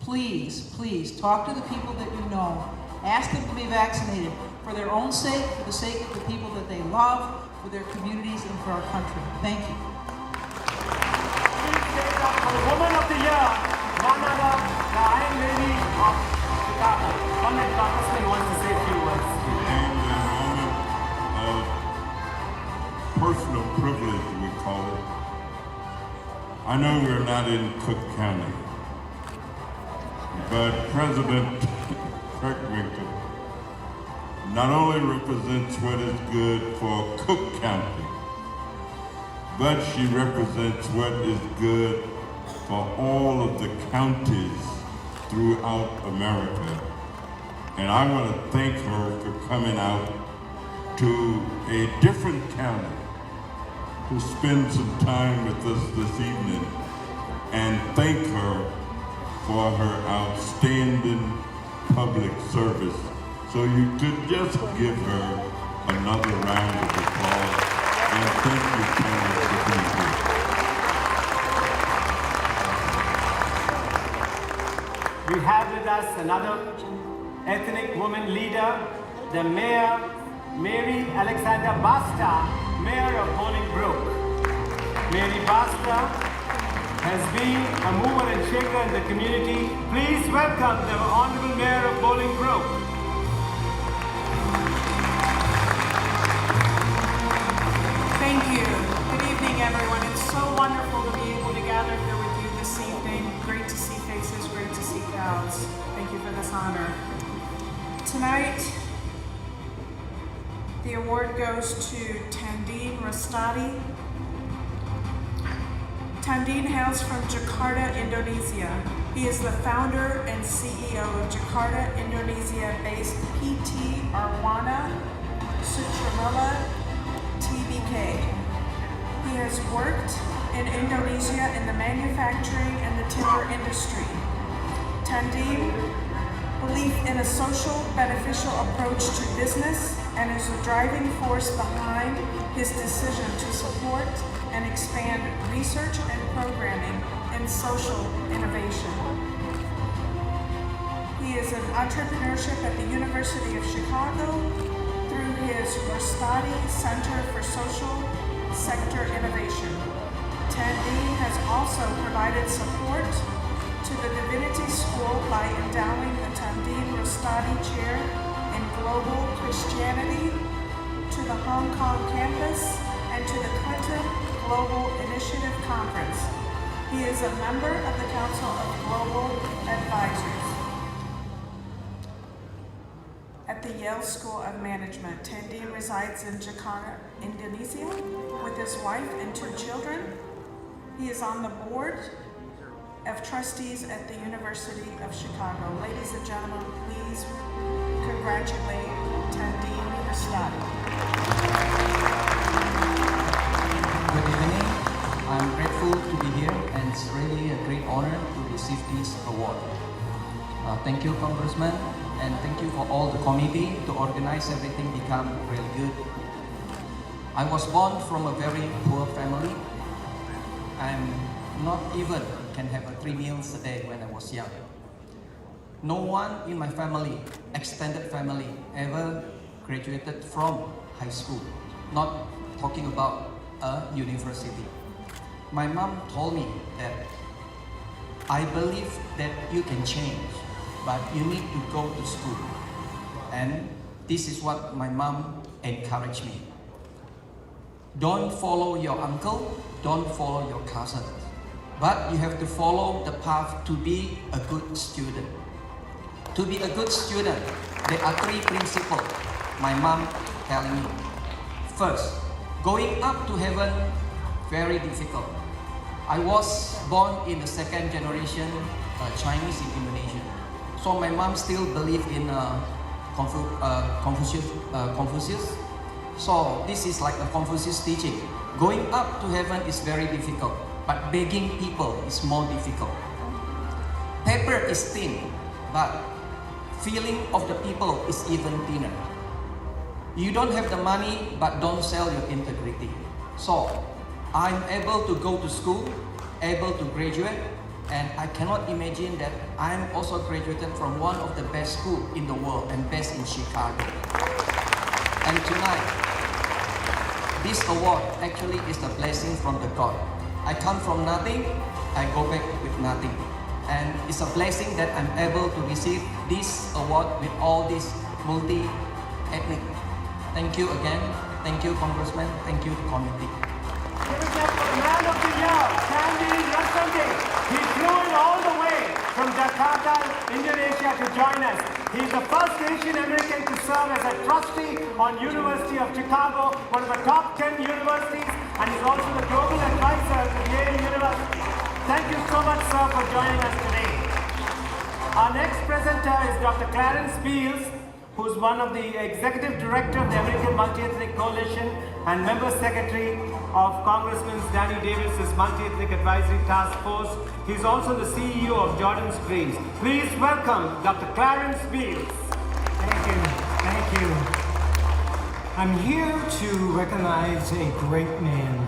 Please, please, talk to the people that you know. Ask them to be vaccinated for their own sake, for the sake of the people that they love, for their communities, and for our country. Thank you. For the Woman of the Year, none other, the Iron Lady of Chicago. Honorable Congressman wants to say a few words. And a moment of personal privilege, we call it. I know we're not in Cook County, but President Kirkwinkle not only represents what is good for Cook County, but she represents what is good for all of the counties throughout America. And I want to thank her for coming out to a different county to spend some time with us this evening, and thank her for her outstanding public service. So you could just give her another round of applause, and thank you, Tony, for being here. We have with us another ethnic woman leader, the Mayor, Mary Alexander Basta, Mayor of Bolingbrook. Mary Basta has been a mover and shaker in the community. Please welcome the Honorable Mayor of Bolingbrook. Thank you. Good evening, everyone. It's so wonderful to be able to gather here with you this evening. Great to see faces, great to see crowds. Thank you for this honor. Tonight, the award goes to Tandine Rastadi. Tandine hails from Jakarta, Indonesia. He is the founder and CEO of Jakarta, Indonesia-based PT Arwana Sutramula TBK. He has worked in Indonesia in the manufacturing and the timber industry. Tandine believes in a social, beneficial approach to business and is the driving force behind his decision to support and expand research and programming in social innovation. He is in entrepreneurship at the University of Chicago through his Rastadi Center for Social Sector Innovation. Tandine has also provided support to the Divinity School by endowing the Tandine Rastadi Chair in Global Christianity, to the Hong Kong campus, and to the Clinton Global Initiative Conference. He is a member of the Council of Global Advisors. At the Yale School of Management, Tandine resides in Jakarta, Indonesia, with his wife and 2 children. He is on the board of trustees at the University of Chicago. Ladies and gentlemen, please congratulate Tandine Rastadi. Good evening. I'm grateful to be here, and it's really a great honor to receive this award. Thank you, Congressman, and thank you for all the committee to organize everything become really good. I was born from a very poor family. I'm not even can have 3 meals a day when I was young. No one in my family, extended family, ever graduated from high school, not talking about a university. My mom told me that I believe that you can change, but you need to go to school. And this is what my mom encouraged me. Don't follow your uncle, don't follow your cousin, but you have to follow the path to be a good student. To be a good student, there are 3 principles my mom telling me. First, going up to heaven, very difficult. I was born in the 2nd generation Chinese in Indonesia. So my mom still believed in Confucius. So this is like a Confucius teaching. Going up to heaven is very difficult, but begging people is more difficult. Paper is thin, but feeling of the people is even thinner. You don't have the money, but don't sell your integrity. So I'm able to go to school, able to graduate, and I cannot imagine that I'm also graduated from one of the best schools in the world and best in Chicago. And tonight, this award actually is a blessing from the God. I come from nothing, I go back with nothing. And it's a blessing that I'm able to receive this award with all this multi-ethnic. Thank you again. Thank you, Congressman. Thank you, committee. Give it up for the man of the year, Sandy Rasanti. He flew in all the way from Jakarta, Indonesia to join us. He's the first Asian American to serve as a trustee on University of Chicago, one of the top 10 universities, and he's also the global advisor to Yale University. Thank you so much, sir, for joining us today. Our next presenter is Dr. Clarence Beals, who's one of the executive director of the American Multi-Ethnic Coalition and member secretary of Congressman Danny Davis's Multi-Ethnic Advisory Task Force. He's also the CEO of Jordan's Dreams. Please welcome Dr. Clarence Beals. Thank you. Thank you. I'm here to recognize a great man,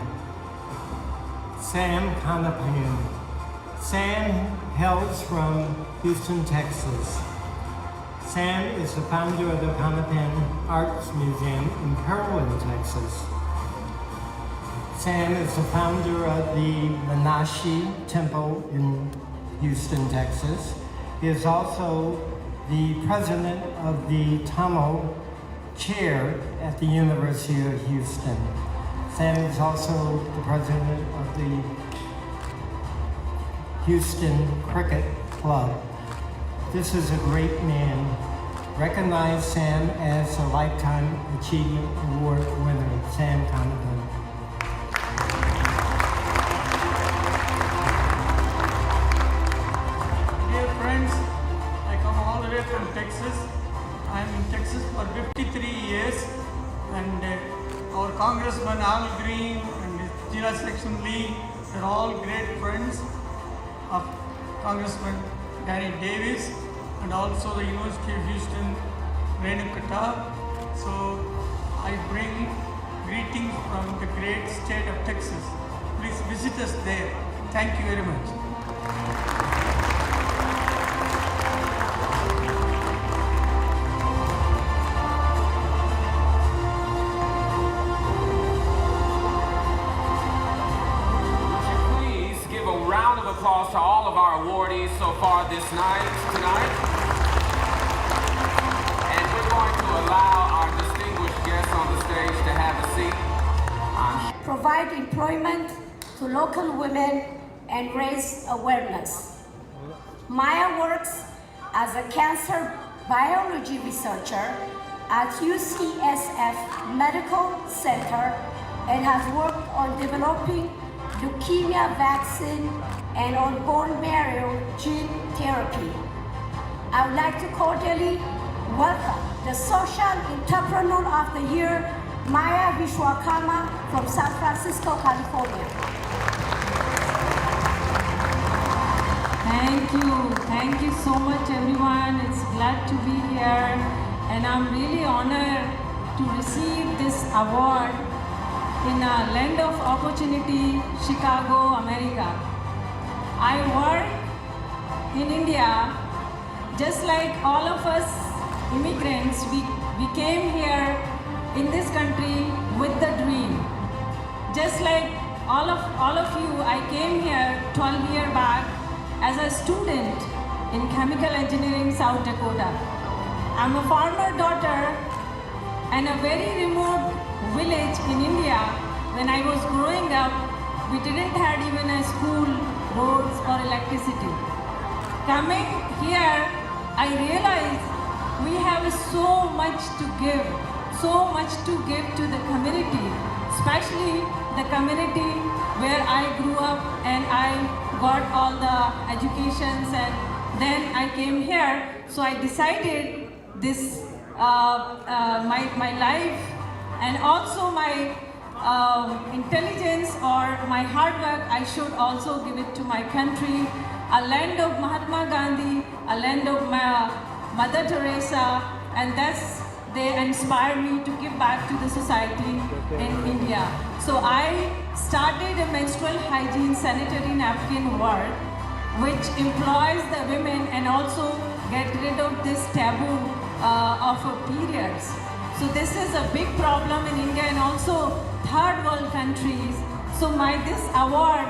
Sam Canapan. Sam hails from Houston, Texas. Sam is the founder of the Canapan Arts Museum in Pearland, Texas. Sam is the founder of the Menashe Temple in Houston, Texas. He is also the president of the Tamil Chair at the University of Houston. Sam is also the president of the Houston Cricket Club. This is a great man. Recognize Sam as a Lifetime Achievement Award winner, Sam Canapan. Dear friends, I come all the way from Texas. I am in Texas for 53 years, and our Congressman Al Green and Gina Section Lee are all great friends of Congressman Danny Davis and also the University of Houston, Renukata. So I bring greetings from the great state of Texas. Please visit us there. Thank you very much. Applause to all of our awardees so far tonight. And we're going to allow our distinguished guests on the stage to have a seat. Provide employment to local women and raise awareness. Maya works as a cancer biology researcher at UCSF Medical Center and has worked on developing leukemia vaccine and on bone marrow gene therapy. I would like to cordially welcome the Social Entrepreneur of the Year, Maya Vishwakarma from San Francisco, California. Thank you so much everyone. It's glad to be here and I'm really honored to receive this award in a land of opportunity, Chicago, America. I work in India, just like all of us immigrants, we came here in this country with the dream. Just like all of you, I came here 12 years back as a student in chemical engineering, South Dakota. I'm a farmer daughter and a very remote village in India. When I was growing up, we didn't have even a school, roads or electricity. Coming here, I realized we have so much to give to the community, especially the community where I grew up and I got all the educations, and then I came here. So I decided this, my life and also my intelligence or my hard work, I should also give it to my country, a land of Mahatma Gandhi, a land of Mother Teresa, and they inspired me to give back to the society in India. So I started a menstrual hygiene sanitary napkin work, which employs the women and also get rid of this taboo of periods. So this is a big problem in India and also third world countries. So this award,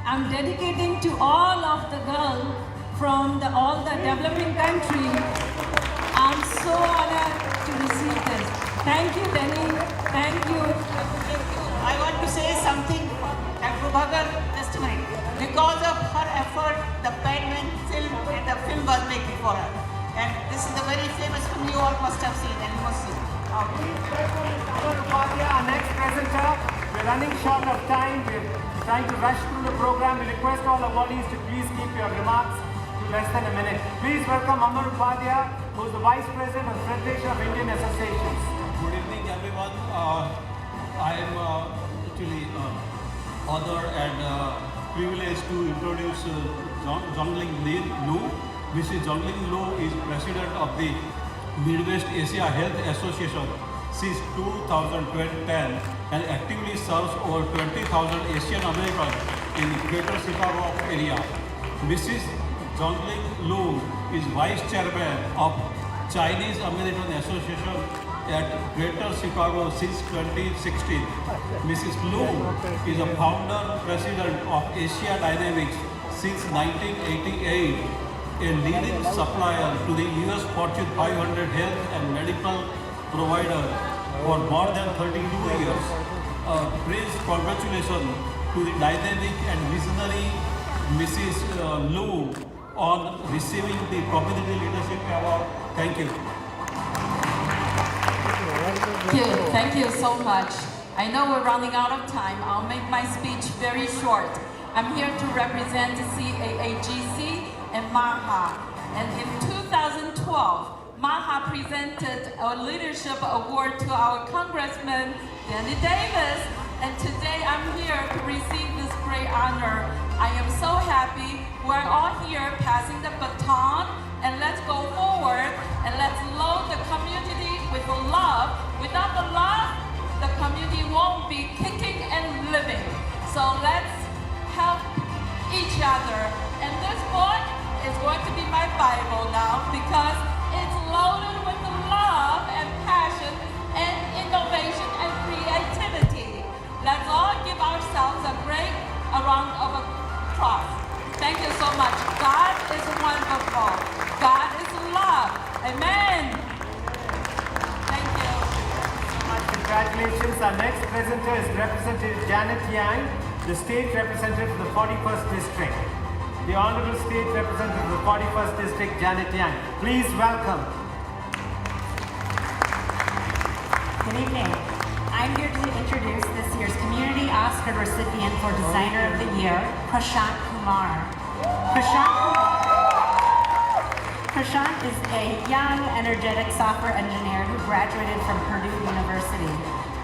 I'm dedicating to all of the girls from all the developing countries. I'm so honored to receive this. Thank you, Denny. Thank you. I want to say something at Prabhakar testimony. Because of her effort, the Batman film and the film was made for her. And this is a very famous film you all must have seen and you must see. Our next presenter. We're running short of time. We're trying to rush through the program. We request all awardees to please keep your remarks to less than a minute. Please welcome Amar Upadhyaya, who is the Vice President of Federation of Indian Associations. Good evening, everyone. I am actually honored and privileged to introduce Jongling Lu. Mrs. Jongling Lu is President of the Midwest Asia Health Association since 2010 and actively serves over 20,000 Asian Americans in the Greater Chicago area. Mrs. Jongling Lu is Vice Chairman of Chinese American Association at Greater Chicago since 2016. Mrs. Lu is a founder president of Asia Dynamics since 1988, a leading supplier to the US Fortune 500 health and medical provider for more than 32 years. Praise congratulations to the dynamic and visionary Mrs. Lu on receiving the Community Leadership Award. Thank you. Thank you so much. I know we're running out of time. I'll make my speech very short. I'm here to represent CAAGC and MAHA. And in 2012, MAHA presented a leadership award to our Congressman, Danny Davis. And today I'm here to receive this great honor. I am so happy we're all here passing the baton, and let's go forward and let's load the community with love. Without the love, the community won't be kicking and living. So let's help each other. And this book is going to be my Bible now because it's loaded with love and passion and innovation and creativity. Let's all give ourselves a round of applause. Thank you so much. God is wonderful. God is love. Amen. Thank you. Congratulations. Our next presenter is Representative Janet Yang, the State Representative of the 41st District. The Honorable State Representative of the 41st District, Janet Yang. Please welcome. Good evening. I'm here to introduce this year's Community Oscar recipient for Designer of the Year, Prashant Kumar. Prashant is a young, energetic software engineer who graduated from Purdue University.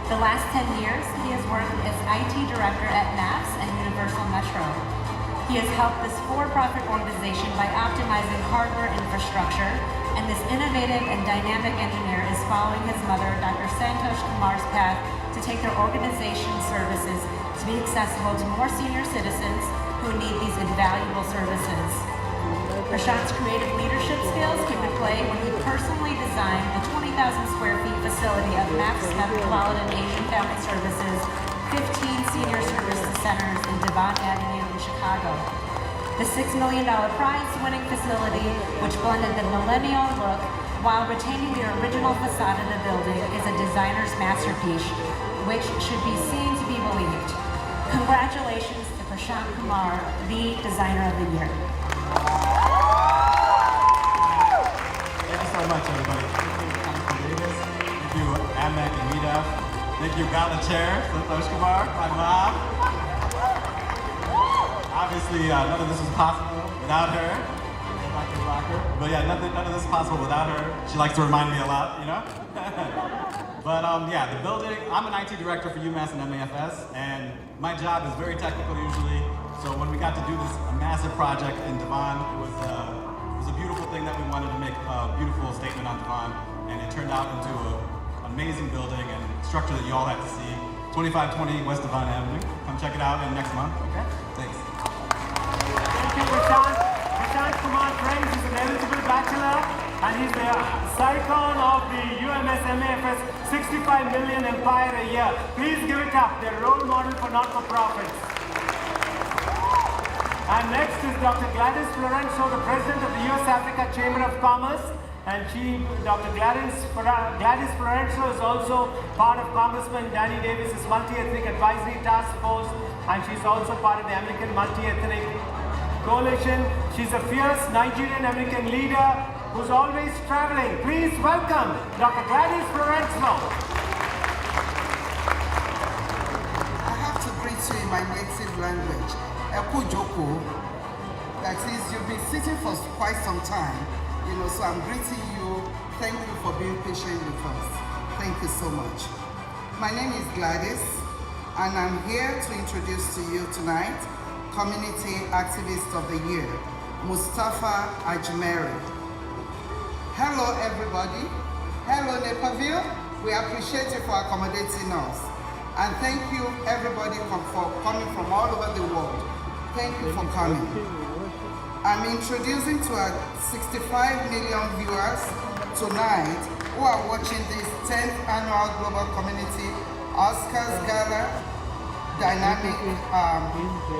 The last 10 years, he has worked as IT director at MAPS and Universal Metro. He has helped this for-profit organization by optimizing hardware infrastructure, and this innovative and dynamic engineer is following his mother, Dr. Santosh Kumar's path to take their organization's services to be accessible to more senior citizens who need these invaluable services. Prashant's creative leadership skills came to play when he personally designed the 20,000 square feet facility of MAPS Metropolitan Asian Family Services 15 senior services centers in Devon Avenue in Chicago. The $6 million prize-winning facility, which blended the millennial look while retaining the original facade of the building, is a designer's masterpiece, which should be seen to be believed. Congratulations to Prashant Kumar, the Designer of the Year. Thank you so much, everybody. Thank you, AMEC and MEATF. Thank you, Gala Chair, Santosh Kumar, my mom. Obviously, none of this is possible without her. Dr. Prabhakar. But yeah, none of this is possible without her. She likes to remind me a lot, you know? But yeah, the building, I'm an IT director for UMass and MEFS, and my job is very technical usually. So when we got to do this massive project in Devon, it was a beautiful thing that we wanted to make a beautiful statement on Devon, and it turned out into an amazing building and structure that you all had to see. 2520 West Devon Avenue. Come check it out in next month, okay? Thanks. Thank you, Prashant. Prashant Kumar Friends is an eligible bachelor, and he's the Sarcon of the UMS MEFS 65 million empire a year. Please give it up. They're role model for not-for-profits. And next is Dr. Gladys Florenzo, the president of the US Africa Chamber of Commerce. And Dr. Gladys Florenzo is also part of Congressman Danny Davis's multi-ethnic advisory task force, and she's also part of the American Multi-Ethnic Coalition. She's a fierce Nigerian-American leader who's always traveling. Please welcome Dr. Gladys Florenzo. I have to greet you in my native language, Eku Joko. That is, you've been sitting for quite some time. You know, so I'm greeting you. Thank you for being patient with us. Thank you so much. My name is Gladys, and I'm here to introduce to you tonight Community Activist of the Year, Mustafa Ajmeri. Hello, everybody. Hello, Nepalville. We appreciate you for accommodating us. And thank you, everybody, for coming from all over the world. Thank you for coming. I'm introducing to our 65 million viewers tonight who are watching this 10th annual Global Community Oscars Gala Dynamic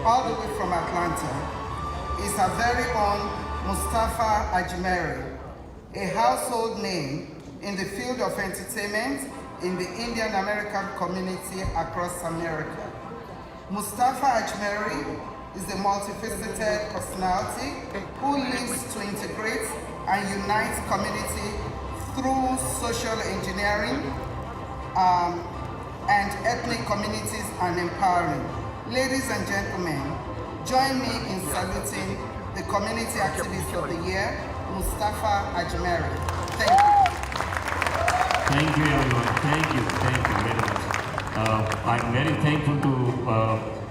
all the way from Atlanta. Is our very own Mustafa Ajmeri, a household name in the field of entertainment in the Indian American community across America. Mustafa Ajmeri is a multifaceted personality who lives to integrate and unite community through social engineering and ethnic communities and empowering. Ladies and gentlemen, join me in saluting the Community Activist of the Year, Mustafa Ajmeri. Thank you. Thank you, everyone. Thank you very much. I'm very thankful to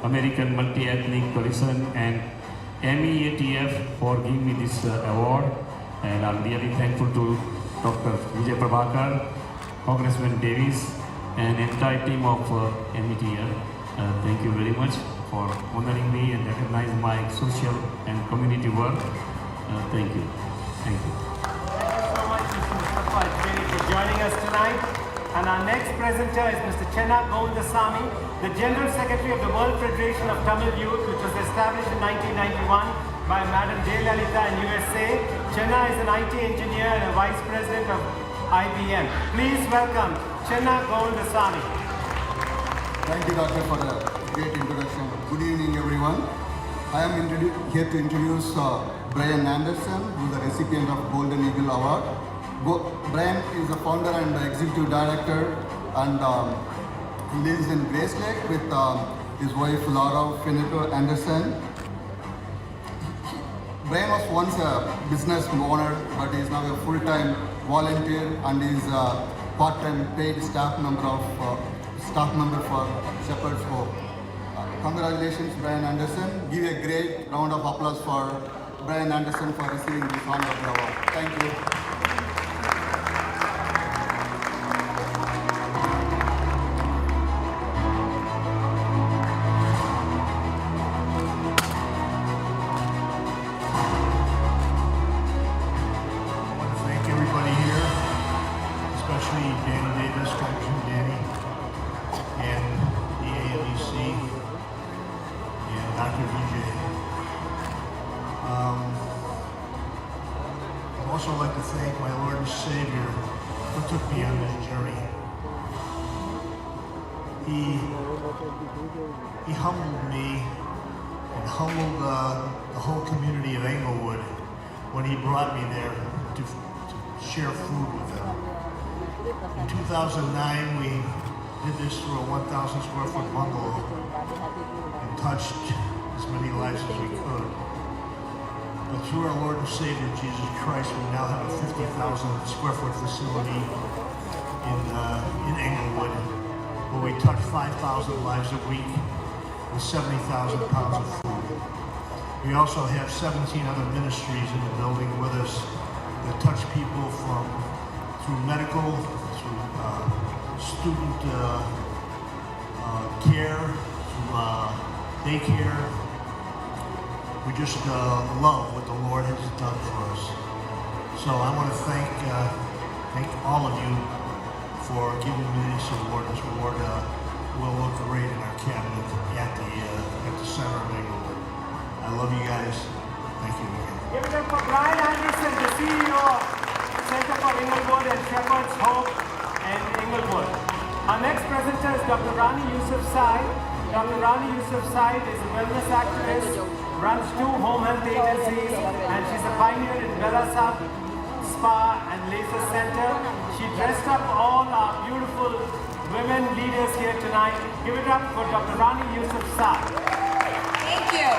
American Multi-Ethnic Coalition and MEATF for giving me this award, and I'm really thankful to Dr. Vijay Prabhakar, Congressman Davis, and entire team of MEATF. Thank you very much for honoring me and recognizing my social and community work. Thank you. Thank you. Thank you so much, Mr. Mustafa Ajmeri, for joining us tonight. And our next presenter is Mr. Chenna Govindasamy, the General Secretary of the World Federation of Tamil Youth, which was established in 1991 by Madam Jayalalitha in USA. Chenna is an IT engineer and a Vice President of IBM. Please welcome Chenna Govindasamy. Thank you, Doctor, for the great introduction. Good evening, everyone. I am here to introduce Brian Anderson, who is the recipient of Golden Eagle Award. Brian is the founder and the executive director, and he lives in Grace Lake with his wife Laura Finito Anderson. Brian was once a business owner, but he is now a full-time volunteer and is a part-time paid staff member for Shepherd's Hope. Congratulations, Brian Anderson. Give a great round of applause for Brian Anderson for receiving this honorable award. Thank you. I'd also like to thank my Lord and Savior who took me on this journey. He humbled me and humbled the whole community of Englewood when he brought me there to share food with them. In 2009, we did this through a 1,000 square foot bungalow and touched as many lives as we could. But through our Lord and Savior, Jesus Christ, we now have a 50,000 square foot facility in Englewood, where we touch 5,000 lives a week with 70,000 pounds of food. We also have 17 other ministries in the building with us that touch people through medical, through student care, through daycare. We just love what the Lord has done for us. So I want to thank all of you for giving me this award. This award will look great in our cabinet at the center of Englewood. I love you guys. Thank you again. Give it up for Brian Anderson, the CEO of Center for Englewood and Shepherd's Hope in Englewood. Our next presenter is Dr. Rani Yousafzai. Dr. Rani Yousafzai is a wellness activist, runs 2 home health agencies, and she's a pioneer in Gala Spa and Laser Center. She dressed up all our beautiful women leaders here tonight. Give it up for Dr. Rani Yousafzai. Thank you.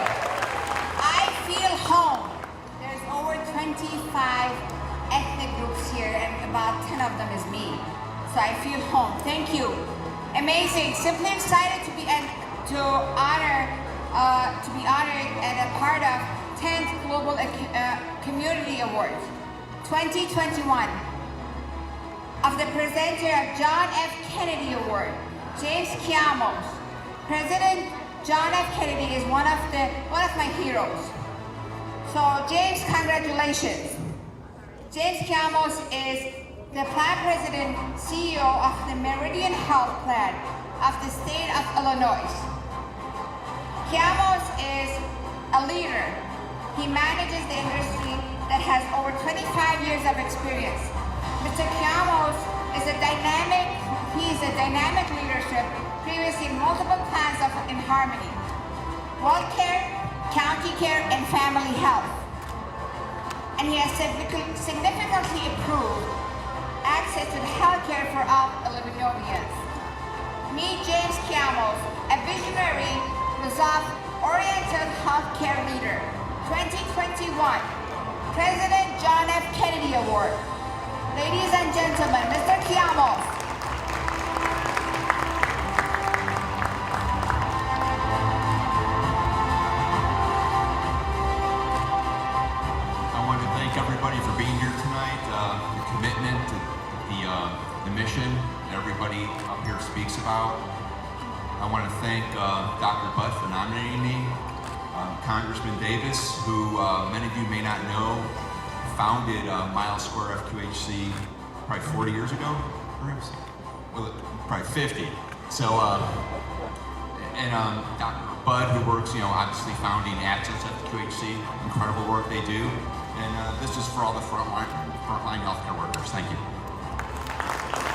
I feel home. There's over 25 ethnic groups here, and about 10 of them is me. So I feel home. Thank you. Amazing. Simply excited to be honored and a part of 10th Global Community Award 2021 of the presenter of John F. Kennedy Award, James Kiamos. President John F. Kennedy is one of my heroes. So James, congratulations. James Kiamos is the plan president, CEO of the Meridian Health Plan of the state of Illinois. Kiamos is a leader. He manages the industry that has over 25 years of experience. Mr. Kiamos is a dynamic leadership, previously multiple plans in Harmony, WellCare, County Care, and Family Health. And he has significantly improved access to health care for all Illinoisans. Meet James Kiamos, a visionary, result-oriented healthcare leader. 2021 President John F. Kennedy Award. Ladies and gentlemen, Mr. Kiamos. I want to thank everybody for being here tonight. The commitment to the mission that everybody up here speaks about. I want to thank Dr. Butt for nominating me. Congressman Davis, who many of you may not know, founded Miles Square FQHC probably 40 years ago. Well, probably 50. So, and Dr. Bud, who works, obviously founding Access FQHC, incredible work they do. And this is for all the frontline healthcare workers. Thank you.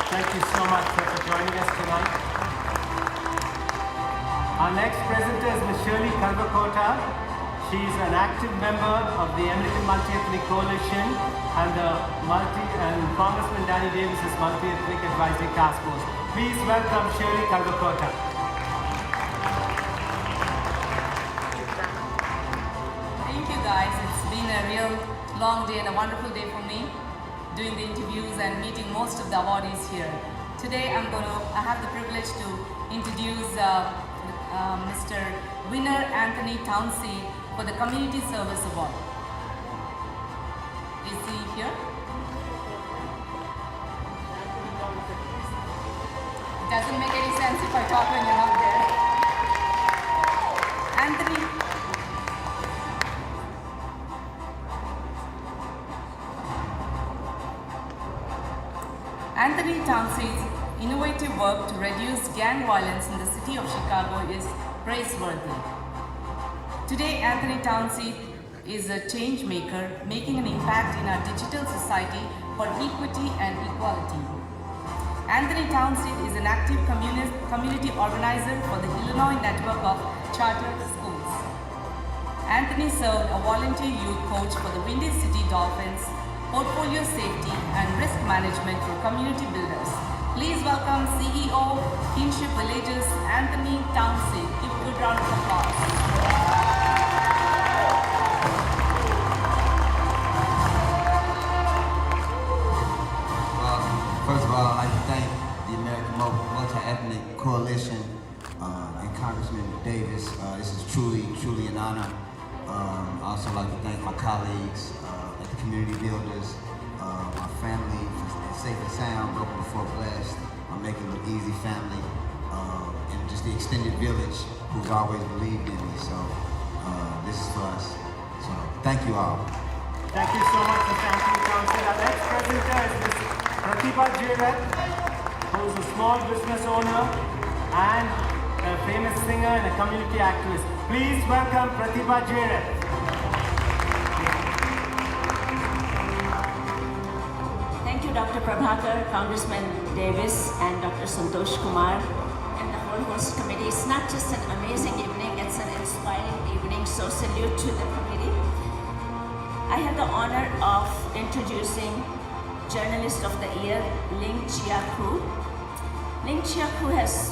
Thank you so much for joining us tonight. Our next presenter is Ms. Shirley Kalvakota. She's an active member of the American Multi-Ethnic Coalition and Congressman Danny Davis's Multi-Ethnic Advisory Task Force. Please welcome Shirley Kalvakota. Thank you guys. It's been a real long day and a wonderful day for me, doing the interviews and meeting most of the awardees here. Today I have the privilege to introduce Mr. Winner Anthony Townsend for the Community Service Award. Is he here? It doesn't make any sense if I talk when you're not there. Anthony Townsend's innovative work to reduce gang violence in the city of Chicago is praiseworthy. Today, Anthony Townsend is a change maker, making an impact in our digital society for equity and equality. Anthony Townsend is an active community organizer for the Illinois network of charter schools. Anthony served a volunteer youth coach for the Windy City Dolphins, portfolio safety and risk management for community builders. Please welcome CEO, Kinship Villages, Anthony Townsend. Give a good round of applause. First of all, I'd like to thank the American Multi-Ethnic Coalition and Congressman Davis. This is truly an honor. I'd also like to thank my colleagues at the Community Builders, my family, Safe and Sound, Broken Before Blessed, my Make It Look Easy family, and just the extended village who's always believed in me. So this is for us. So thank you all. Thank you so much, Mr. Anthony Townsend. Our next presenter is Ms. Pratibha Jairat, who is a small business owner and a famous singer and a community activist. Please welcome Pratibha Jairat. Thank you, Dr. Prabhakar, Congressman Davis, and Dr. Santosh Kumar, and the whole host committee. It's not just an amazing evening, it's an inspiring evening, so salute to the committee. I had the honor of introducing Journalist of the Year, Ling Chia-Ku. Ling Chia-Ku has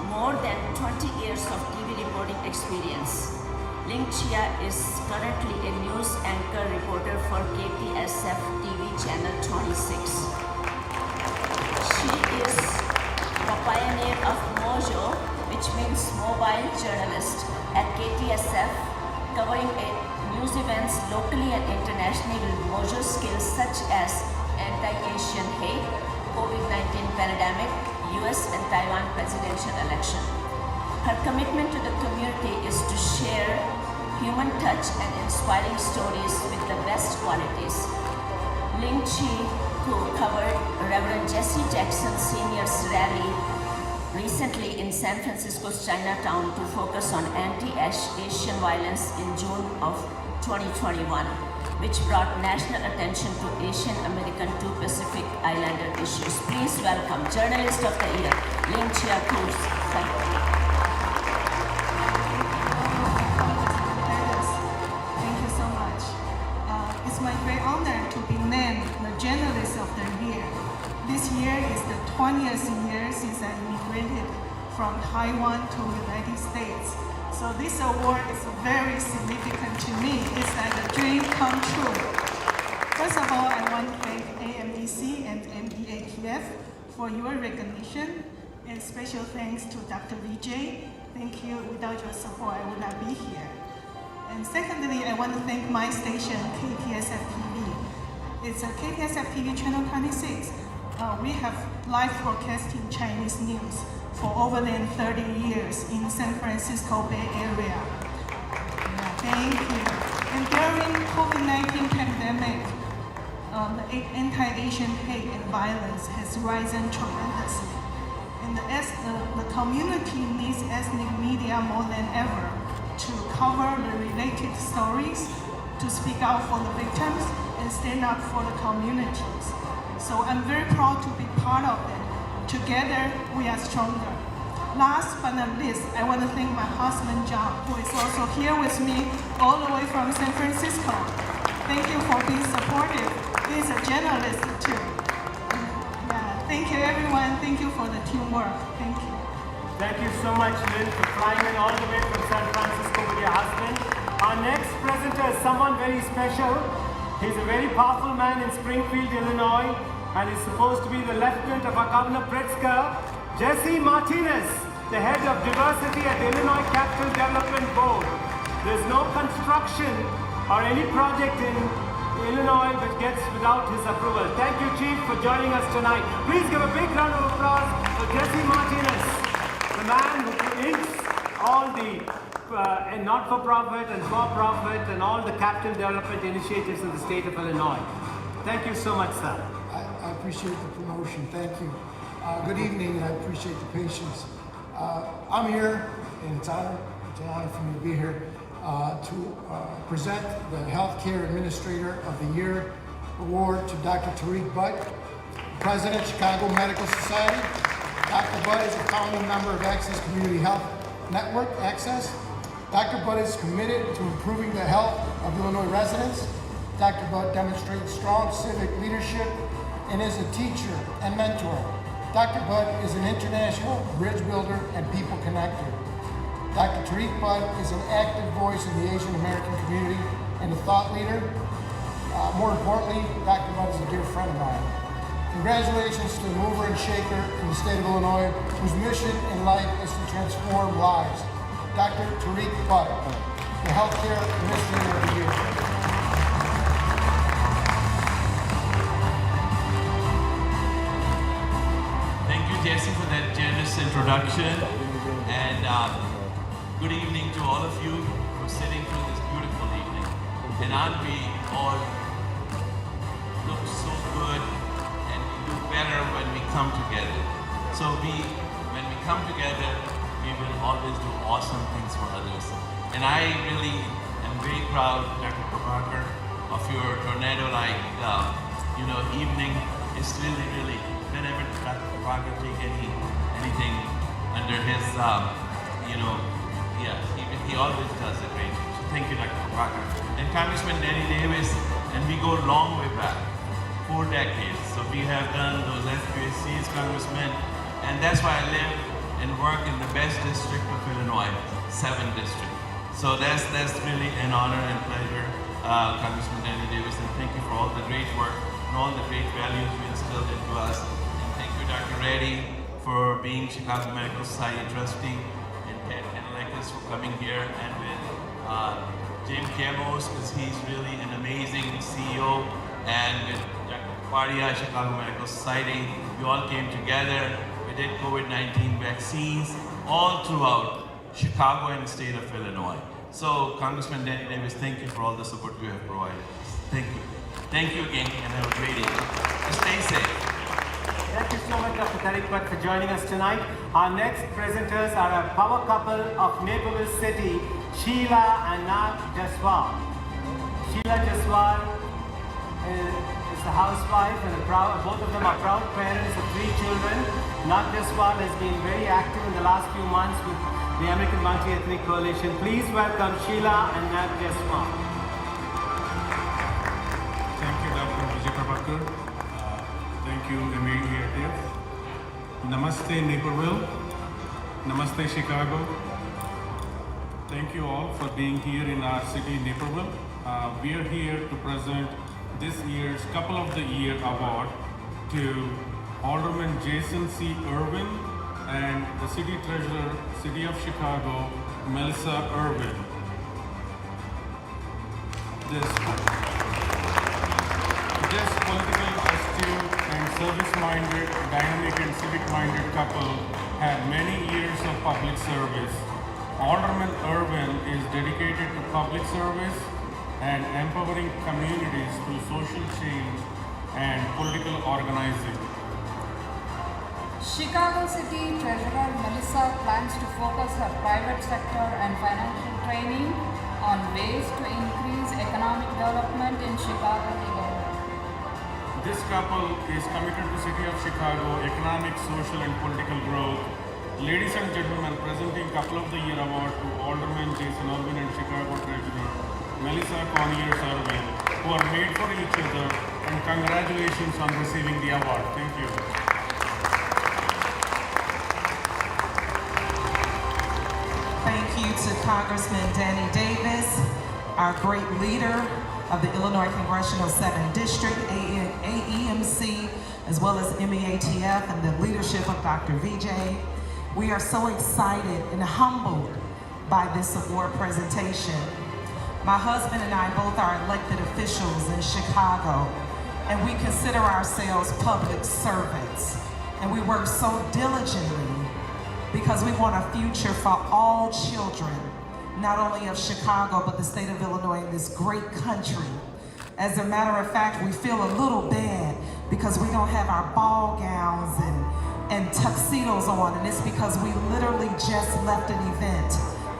more than 20 years of TV reporting experience. Ling Chia is currently a news anchor reporter for KTSF TV channel 26. She is the pioneer of Mojo, which means mobile journalist, at KTSF, covering news events locally and internationally with Mojo skills such as anti-Asian hate, COVID-19 pandemic, US and Taiwan presidential election. Her commitment to the community is to share human touch and inspiring stories with the best qualities. Ling Chi-Ku covered Reverend Jesse Jackson Sr.'s rally recently in San Francisco's Chinatown to focus on anti-Asian violence in June of 2021, which brought national attention to Asian American to Pacific Islander issues. Please welcome Journalist of the Year, Ling Chia-Ku. Thank you so much. It's my great honor to be named the Journalist of the Year. This year is the 20th year since I immigrated from Taiwan to the United States. So this award is very significant to me. It's like a dream come true. First of all, I want to thank AMEC and MEATF for your recognition, and special thanks to Dr. Vijay. Thank you. Without your support, I would not be here. And secondly, I want to thank my station, KTSF TV. It's a KTSF TV channel 26. We have live broadcasting Chinese news for over than 30 years in San Francisco Bay Area. Thank you. And during COVID-19 pandemic, the anti-Asian hate and violence has risen tremendously. And the community needs ethnic media more than ever to cover the related stories, to speak out for the victims, and stand up for the communities. So I'm very proud to be part of it. Together, we are stronger. Last but not least, I want to thank my husband, John, who is also here with me all the way from San Francisco. Thank you for being supportive. He's a journalist too. Yeah, thank you everyone. Thank you for the teamwork. Thank you. Thank you so much, Lynn, for flying in all the way from San Francisco with your husband. Our next presenter is someone very special. He's a very powerful man in Springfield, Illinois, and is supposed to be the lieutenant of our Governor Pritzker, Jesse Martinez, the head of diversity at the Illinois Capital Development Board. There's no construction or any project in Illinois which gets without his approval. Thank you, Chief, for joining us tonight. Please give a big round of applause for Jesse Martinez, the man who links all the not-for-profit and for-profit and all the capital development initiatives in the state of Illinois. Thank you so much, sir. I appreciate the promotion. Thank you. Good evening, and I appreciate the patience. I'm here, and it's an honor for me to be here. to present the Healthcare Administrator of the Year Award to Dr. Tariq Butt, President, Chicago Medical Society. Dr. Butt is a founding member of Access Community Health Network, Access. Dr. Butt is committed to improving the health of Illinois residents. Dr. Butt demonstrates strong civic leadership and is a teacher and mentor. Dr. Butt is an international bridge builder and people connector. Dr. Tariq Butt is an active voice in the Asian American community and a thought leader. More importantly, Dr. Butt is a dear friend of mine. Congratulations to the mover and shaker in the state of Illinois, whose mission in life is to transform lives. Dr. Tariq Butt, the Healthcare Administrator of the Year. Thank you, Jesse, for that generous introduction. And good evening to all of you for sitting through this beautiful evening. And aren't we all look so good and we do better when we come together. So when we come together, we will always do awesome things for others. And I really am very proud, Dr. Prabhakar, of your tornado-like, evening. It's really, whenever Dr. Prabhakar take anything under his, he always does a great job. So thank you, Dr. Prabhakar. And Congressman Danny Davis, and we go a long way back, 4 decades. So we have done those SQSCs, Congressman, and that's why I live and work in the best district of Illinois, 7th district. So that's really an honor and pleasure, Congressman Danny Davis, and thank you for all the great work and all the great values you instilled into us. And thank you, Dr. Reddy, for being Chicago Medical Society trustee, and Alexis for coming here, and with Jim Camos, because he's really an amazing CEO, and with Dr. Paria, Chicago Medical Society, we all came together. We did COVID-19 vaccines all throughout Chicago and the state of Illinois. So, Congressman Danny Davis, thank you for all the support you have provided us. Thank you. Thank you again, and have a great evening. Stay safe. Thank you so much, Dr. Tariq Butt, for joining us tonight. Our next presenters are a power couple of Naperville City, Sheila and Nag Jaswal. Sheila Jaswal is the housewife, and both of them are proud parents of 3 children. Nag Jaswal has been very active in the last few months with the American Multi-Ethnic Coalition. Please welcome Sheila and Nag Jaswal. Thank you, Dr. Vijay Prabhakar. Thank you, MEATF. Namaste, Naperville. Namaste, Chicago. Thank you all for being here in our city, Naperville. We are here to present this year's Couple of the Year Award to Alderman Jason C. Irwin and the City Treasurer, City of Chicago, Melissa Irwin. This political astute and service-minded, dynamic and civic-minded couple have many years of public service. Alderman Irwin is dedicated to public service and empowering communities through social change and political organizing. Chicago City Treasurer Melissa plans to focus her private sector and financial training on ways to increase economic development in Chicago neighborhood. This couple is committed to City of Chicago economic, social and political growth. Ladies and gentlemen, presenting Couple of the Year Award to Alderman Jason Irwin and Chicago Treasurer Melissa Conyers Irwin, who are made for each other, and congratulations on receiving the award. Thank you. Thank you to Congressman Danny Davis, our great leader of the Illinois Congressional 7th District, AEMC, as well as MEATF, and the leadership of Dr. Vijay. We are so excited and humbled by this award presentation. My husband and I both are elected officials in Chicago, and we consider ourselves public servants. And we work so diligently because we want a future for all children, not only of Chicago, but the state of Illinois and this great country. As a matter of fact, we feel a little bad because we don't have our ball gowns and tuxedos on, and it's because we literally just left an event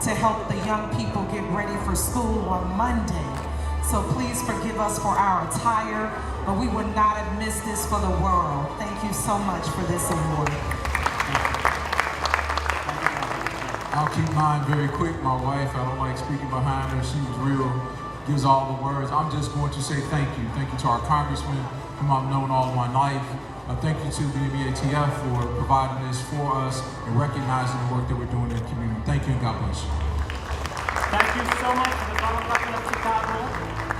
to help the young people get ready for school on Monday. So please forgive us for our attire, but we would not have missed this for the world. Thank you so much for this award. I'll keep mine very quick. My wife, I don't like speaking behind her. She was real, gives all the words. I'm just going to say thank you. Thank you to our congressman, whom I've known all of my life. Thank you to the MEATF for providing this for us and recognizing the work that we're doing in the community. Thank you and God bless you. Thank you so much to the Borough Council of Chicago.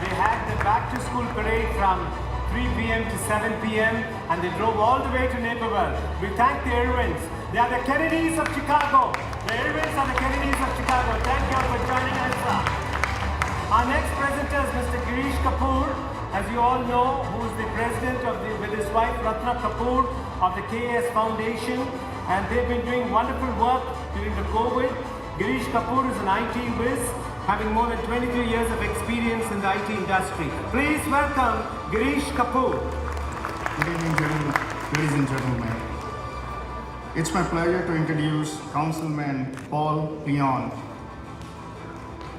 They had the back to school parade from 3 p.m. to 7 p.m. and they drove all the way to Naperville. We thank the Irwins. They are the Kennedys of Chicago. The Irwins are the Kennedys of Chicago. Thank you all for joining us. Our next presenter is Mr. Girish Kapoor. As you all know, who is the president of with his wife Ratna Kapoor of the KAS Foundation, and they've been doing wonderful work during the COVID. Girish Kapoor is an IT whiz, having more than 22 years of experience in the IT industry. Please welcome Girish Kapoor. Good evening, ladies and gentlemen. It's my pleasure to introduce Councilman Paul Leon.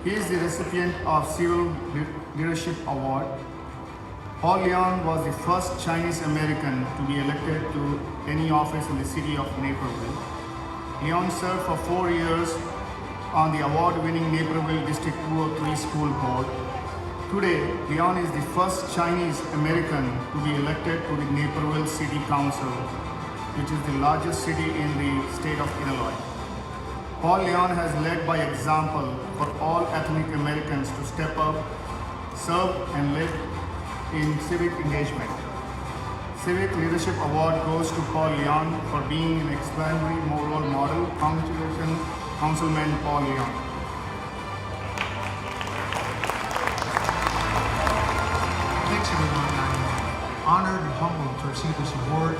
He is the recipient of Civil Leadership Award. Paul Leon was the first Chinese American to be elected to any office in the city of Naperville. Leon served for 4 years on the award-winning Naperville District 203 School Board. Today, Leon is the first Chinese American to be elected to the Naperville City Council, which is the largest city in the state of Illinois. Paul Leon has led by example for all ethnic Americans to step up, serve, and live in civic engagement. Civic Leadership Award goes to Paul Leon for being an exemplary moral model. Congratulations, Councilman Paul Leon. Thanks everyone. I'm honored and humbled to receive this award.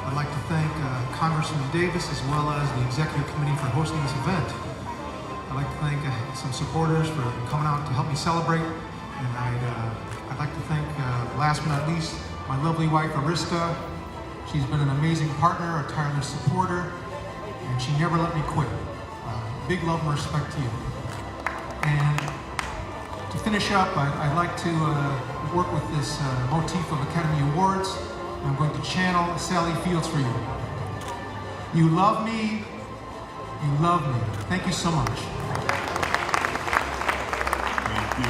I'd like to thank Congressman Davis as well as the Executive Committee for hosting this event. I'd like to thank some supporters for coming out to help me celebrate. And I'd like to thank, last but not least, my lovely wife, Arista. She's been an amazing partner, a tireless supporter, and she never let me quit. Big love and respect to you. And to finish up, I'd like to work with this motif of Academy Awards. I'm going to channel Sally Fields for you. You love me, you love me. Thank you so much.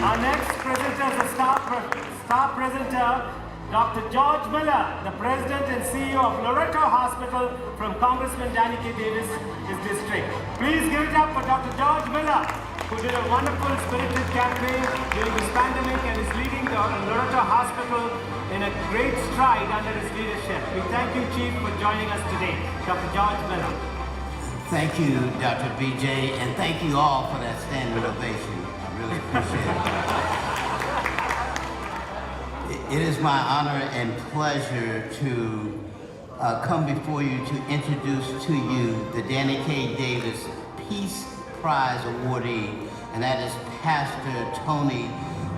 Our next presenter is a star presenter, Dr. George Miller, the President and CEO of Loretto Hospital from Congressman Danny K. Davis' district. Please give it up for Dr. George Miller, who did a wonderful spirited campaign during this pandemic and is leading the Loretto Hospital in a great stride under his leadership. We thank you, Chief, for joining us today. Dr. George Miller. Thank you, Dr. BJ, and thank you all for that standing ovation. Really appreciate it. It is my honor and pleasure to come before you to introduce to you the Danny K. Davis Peace Prize awardee, and that is Pastor Tony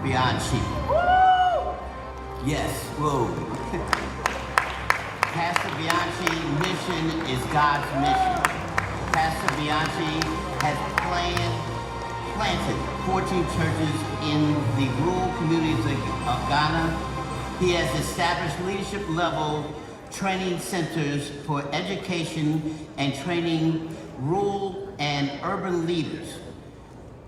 Bianchi. Woo! Yes, whoa. Pastor Bianchi's mission is God's mission. Pastor Bianchi has planted 14 churches in the rural communities of Ghana. He has established leadership level training centers for education and training rural and urban leaders,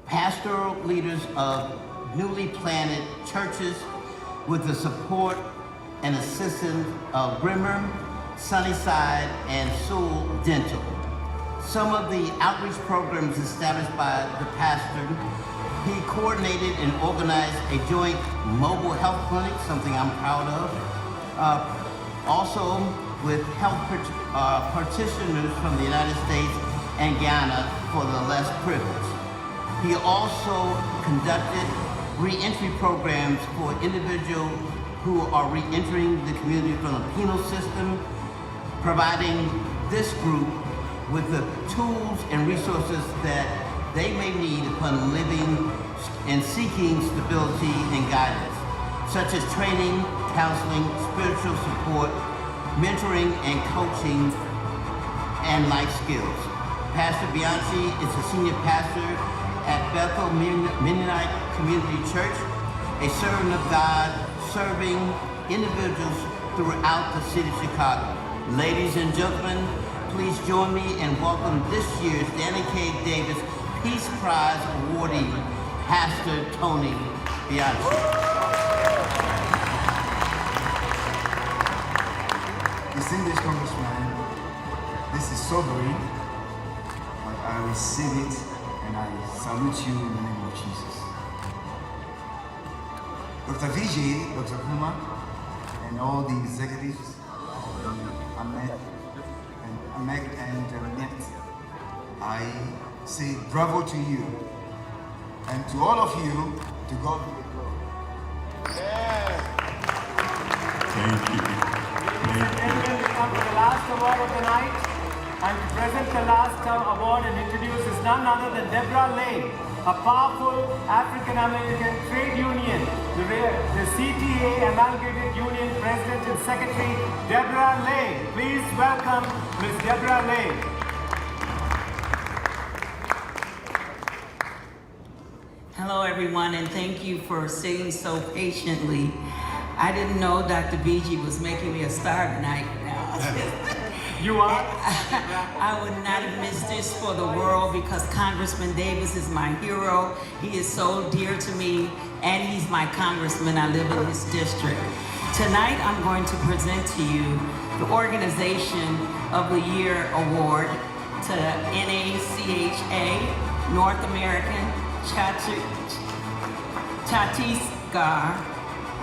pastoral leaders of newly planted churches with the support and assistance of Brimmer, Sunnyside, and Sewell Dental. Some of the outreach programs established by the pastor, he coordinated and organized a joint mobile health clinic, something I'm proud of. Also with health practitioners from the United States and Ghana for the less privileged. He also conducted re-entry programs for individuals who are re-entering the community from the penal system, providing this group with the tools and resources that they may need upon living and seeking stability and guidance, such as training, counseling, spiritual support, mentoring and coaching, and life skills. Pastor Bianchi is a senior pastor at Bethel Mennonite Community Church, a servant of God serving individuals throughout the city of Chicago. Ladies and gentlemen, please join me in welcoming this year's Danny K. Davis Peace Prize awardee, Pastor Tony Bianchi. Distinguished Congressman, this is sobering, but I receive it and I salute you in the name of Jesus. Dr. Vijay, Dr. Kumar, and all the executives, AMEC and MEATF, I say bravo to you. And to all of you, to God be the glory. Thank you. Ladies and gentlemen, we come to the last award of the night. And to present the last award and introduce is none other than Deborah Lane, a powerful African-American trade union, the CTA Amalgamated Union President and Secretary, Deborah Lane. Please welcome Ms. Deborah Lane. Hello everyone, and thank you for sitting so patiently. I didn't know Dr. VG was making me a star tonight. You are? I would not have missed this for the world because Congressman Davis is my hero. He is so dear to me, and he's my congressman. I live in his district. Tonight, I'm going to present to you the Organization of the Year Award to NACHA, North American Chhattisgarh.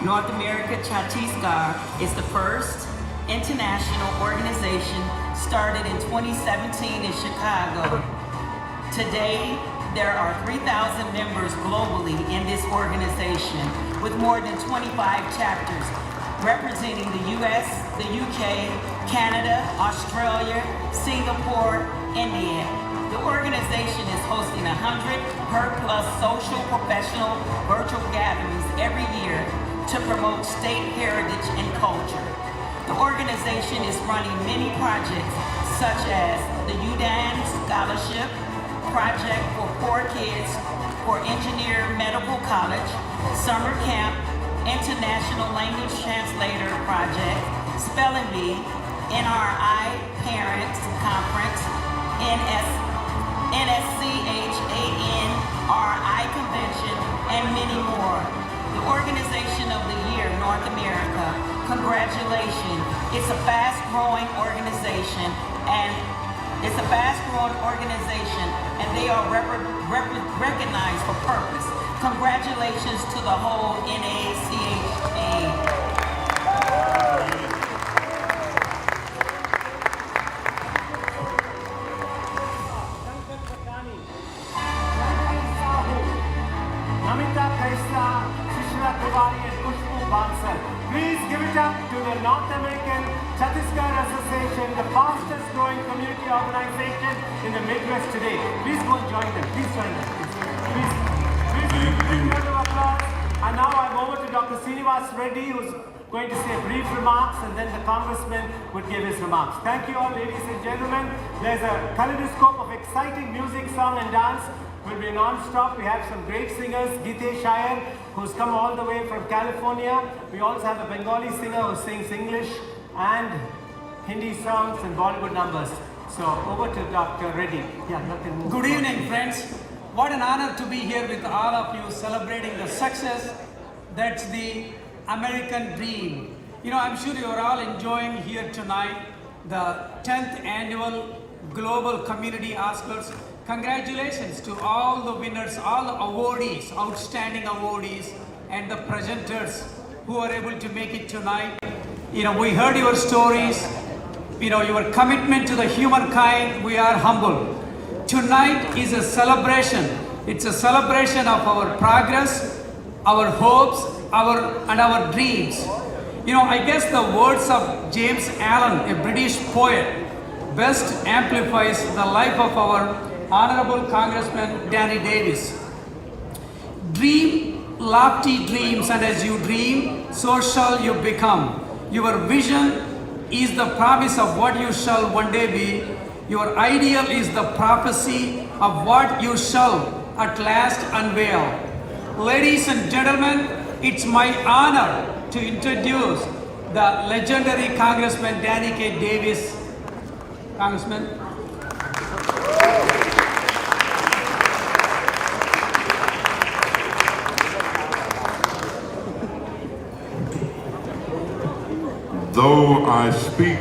North America Chhattisgarh is the first international organization started in 2017 in Chicago. Today, there are 3,000 members globally in this organization with more than 25 chapters representing the US, the UK, Canada, Australia, Singapore, India. The organization is hosting 100 per-plus social, professional, virtual gatherings every year to promote state heritage and culture. The organization is running many projects such as the UDAN Scholarship Project for poor kids for Engineer Medical College, Summer Camp, International Language Translator Project, Spelling Bee, NRI Parents Conference, NSCHANRI Convention, and many more. The Organization of the Year, North America, congratulations. It's a fast-growing organization, and they are recognized for purpose. Congratulations to the whole NACHA. Please give it up to the North American Chhattisgarh Association, the fastest growing community organization in the Midwest today. Please go and join them. Please join them. Please give a round of applause. And now I'm over to Dr. Srinivas Reddy, who's going to say brief remarks, and then the Congressman would give his remarks. Thank you all, ladies and gentlemen. There's a kaleidoscope of exciting music, song, and dance. Will be non-stop. We have some great singers, Gitesh Iyer, who's come all the way from California. We also have a Bengali singer who sings English and Hindi songs and Bollywood numbers. So over to Dr. Reddy. Good evening, friends. What an honor to be here with all of you celebrating the success. That's the American dream. You know, I'm sure you're all enjoying here tonight the 10th annual Global Community Oscars. Congratulations to all the winners, all the awardees, outstanding awardees, and the presenters who are able to make it tonight. You know, we heard your stories, you know, your commitment to the humankind. We are humble. Tonight is a celebration. It's a celebration of our progress, our hopes, and our dreams. You know, I guess the words of James Allen, a British poet, best amplifies the life of our Honorable Congressman Danny Davis. Dream lofty dreams, and as you dream, so shall you become. Your vision is the promise of what you shall one day be. Your ideal is the prophecy of what you shall at last unveil. Ladies and gentlemen, it's my honor to introduce the legendary Congressman Danny K. Davis. Congressman. Though I speak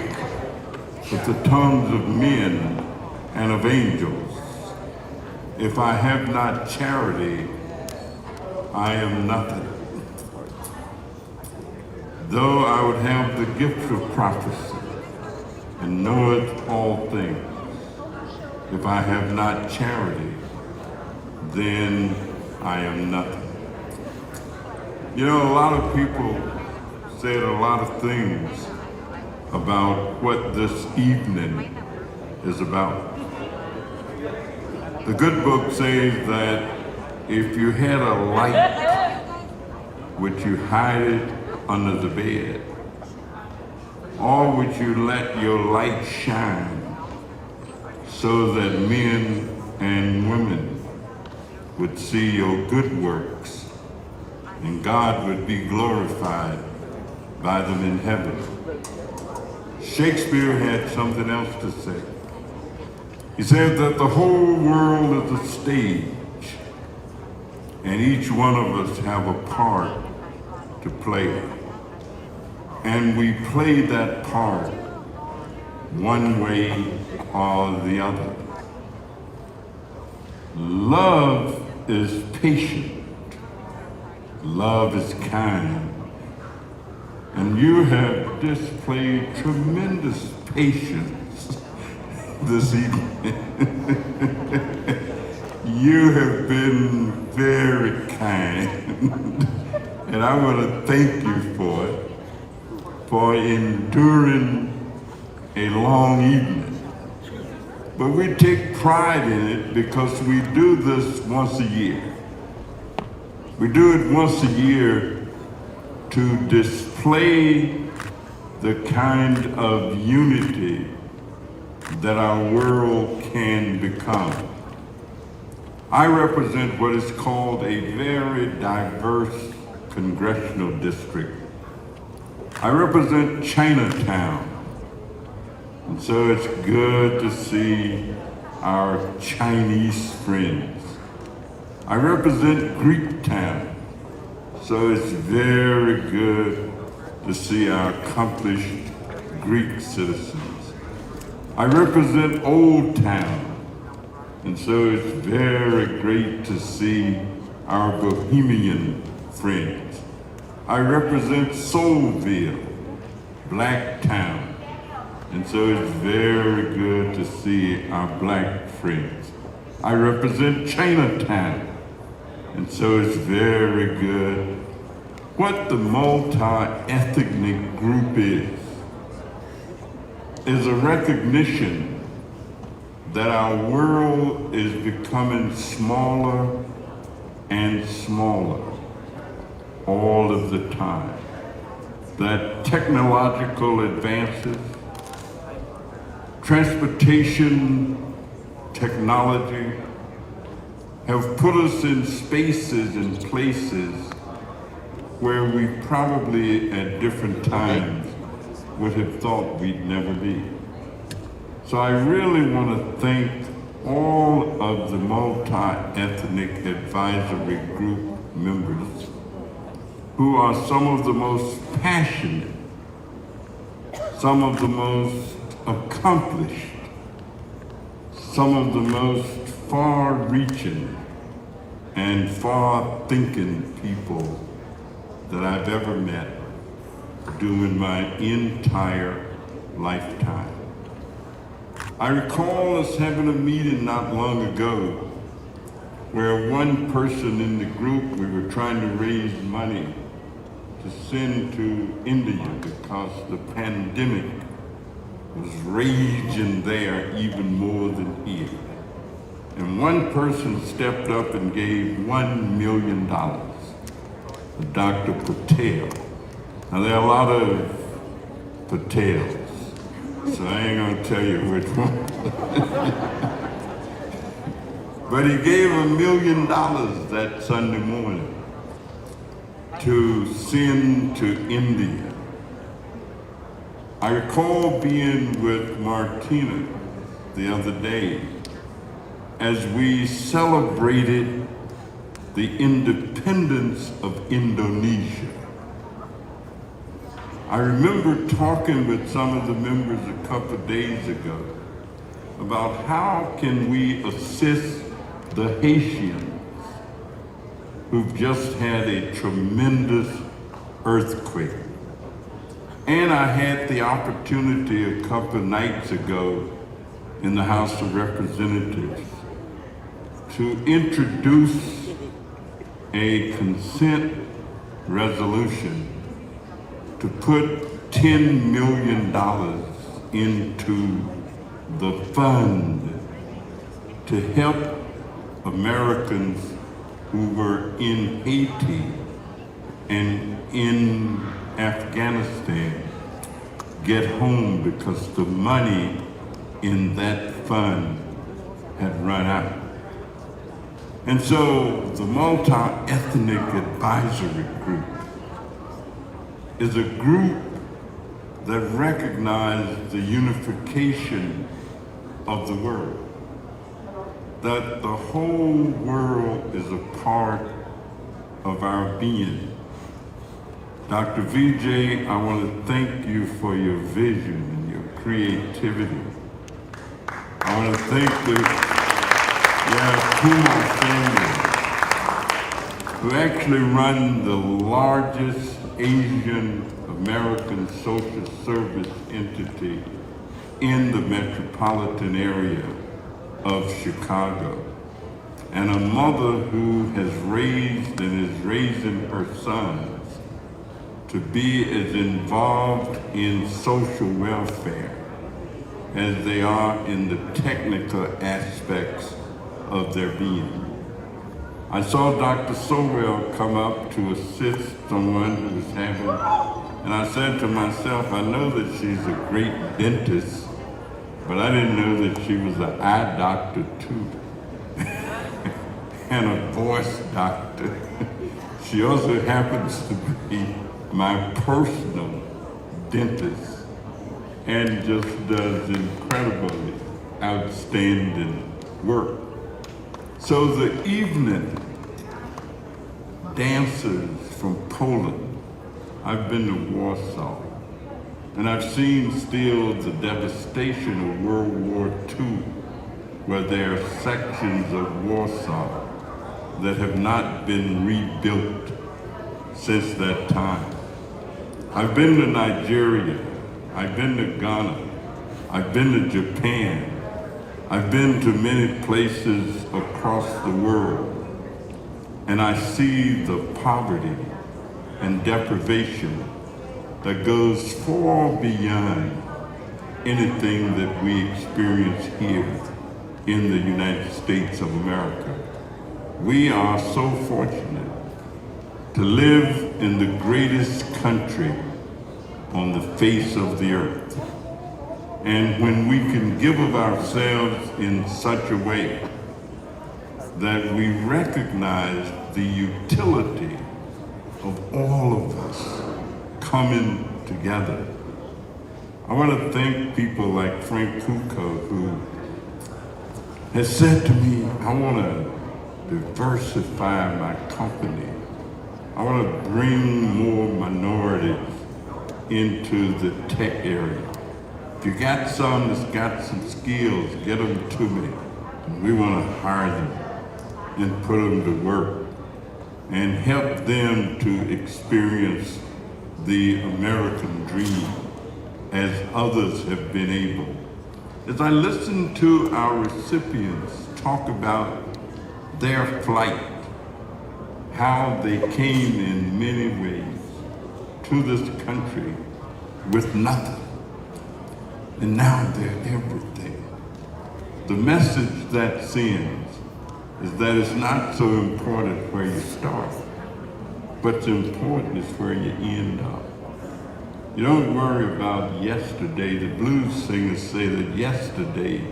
with the tongues of men and of angels, if I have not charity, I am nothing. Though I would have the gift of prophecy and knoweth all things, if I have not charity, then I am nothing. You know, a lot of people said a lot of things about what this evening is about. The good book says that if you had a light, would you hide it under the bed? Or would you let your light shine so that men and women would see your good works and God would be glorified by them in heaven? Shakespeare had something else to say. He said that the whole world is a stage and each one of us have a part to play. And we play that part one way or the other. Love is patient. Love is kind. And you have displayed tremendous patience this evening. You have been very kind. And I want to thank you for it, for enduring a long evening. But we take pride in it because we do this once a year. We do it once a year to display the kind of unity that our world can become. I represent what is called a very diverse congressional district. I represent Chinatown, and so it's good to see our Chinese friends. I represent Greektown, so it's very good to see our accomplished Greek citizens. I represent Old Town, and so it's very great to see our Bohemian friends. I represent Soulville, Blacktown, and so it's very good to see our black friends. I represent Chinatown, and so it's very good. What the multi-ethnic group is a recognition that our world is becoming smaller and smaller all of the time. That technological advances, transportation technology have put us in spaces and places where we probably at different times would have thought we'd never be. So I really want to thank all of the multi-ethnic advisory group members who are some of the most passionate, some of the most accomplished, some of the most far-reaching and far-thinking people that I've ever met during my entire lifetime. I recall us having a meeting not long ago where one person in the group, we were trying to raise money to send to India because the pandemic was raging there even more than here. And one person stepped up and gave $1 million to Dr. Patel. Now there are a lot of Patels, so I ain't gonna tell you which one. But he gave $1 million that Sunday morning to send to India. I recall being with Martina the other day as we celebrated the independence of Indonesia. I remember talking with some of the members a couple of days ago about how can we assist the Haitians who've just had a tremendous earthquake. And I had the opportunity a couple of nights ago in the House of Representatives to introduce a consent resolution to put $10 million into the fund to help Americans who were in Haiti and in Afghanistan get home because the money in that fund had run out. And so the Multi-Ethnic Advisory Group is a group that recognizes the unification of the world, that the whole world is a part of our being. Dr. Vijay, I want to thank you for your vision and your creativity. I want to thank the Kumar family, who actually run the largest Asian American social service entity in the metropolitan area of Chicago, and a mother who has raised and is raising her sons to be as involved in social welfare as they are in the technical aspects of their being. I saw Dr. Sowell come up to assist someone who was having, and I said to myself, I know that she's a great dentist, but I didn't know that she was an eye doctor too, and a voice doctor. She also happens to be my personal dentist and just does incredibly outstanding work. So the evening dancers from Poland, I've been to Warsaw, and I've seen still the devastation of World War II, where there are sections of Warsaw that have not been rebuilt since that time. I've been to Nigeria, I've been to Ghana, I've been to Japan, I've been to many places across the world, and I see the poverty and deprivation that goes far beyond anything that we experience here in the United States of America. We are so fortunate to live in the greatest country on the face of the earth. And when we can give of ourselves in such a way that we recognize the utility of all of us coming together. I want to thank people like Frank Kuko, who has said to me, I want to diversify my company. I want to bring more minorities into the tech area. If you got some that's got some skills, get them to me. We want to hire them and put them to work and help them to experience the American dream as others have been able. As I listen to our recipients talk about their flight, how they came in many ways to this country with nothing, and now they're everything. The message that sends is that it's not so important where you start, but it's important is where you end up. You don't worry about yesterday. The blues singers say that yesterday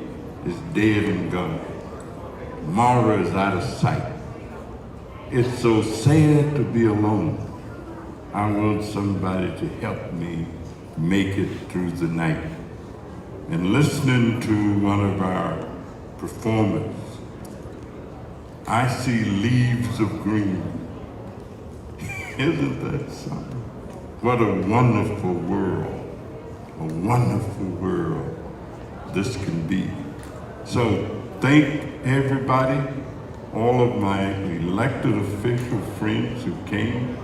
is dead and gone. Tomorrow is out of sight. It's so sad to be alone. I want somebody to help me make it through the night. And listening to one of our performers, I see leaves of green. Isn't that something? What a wonderful world this can be. So thank everybody, all of my elected official friends who came.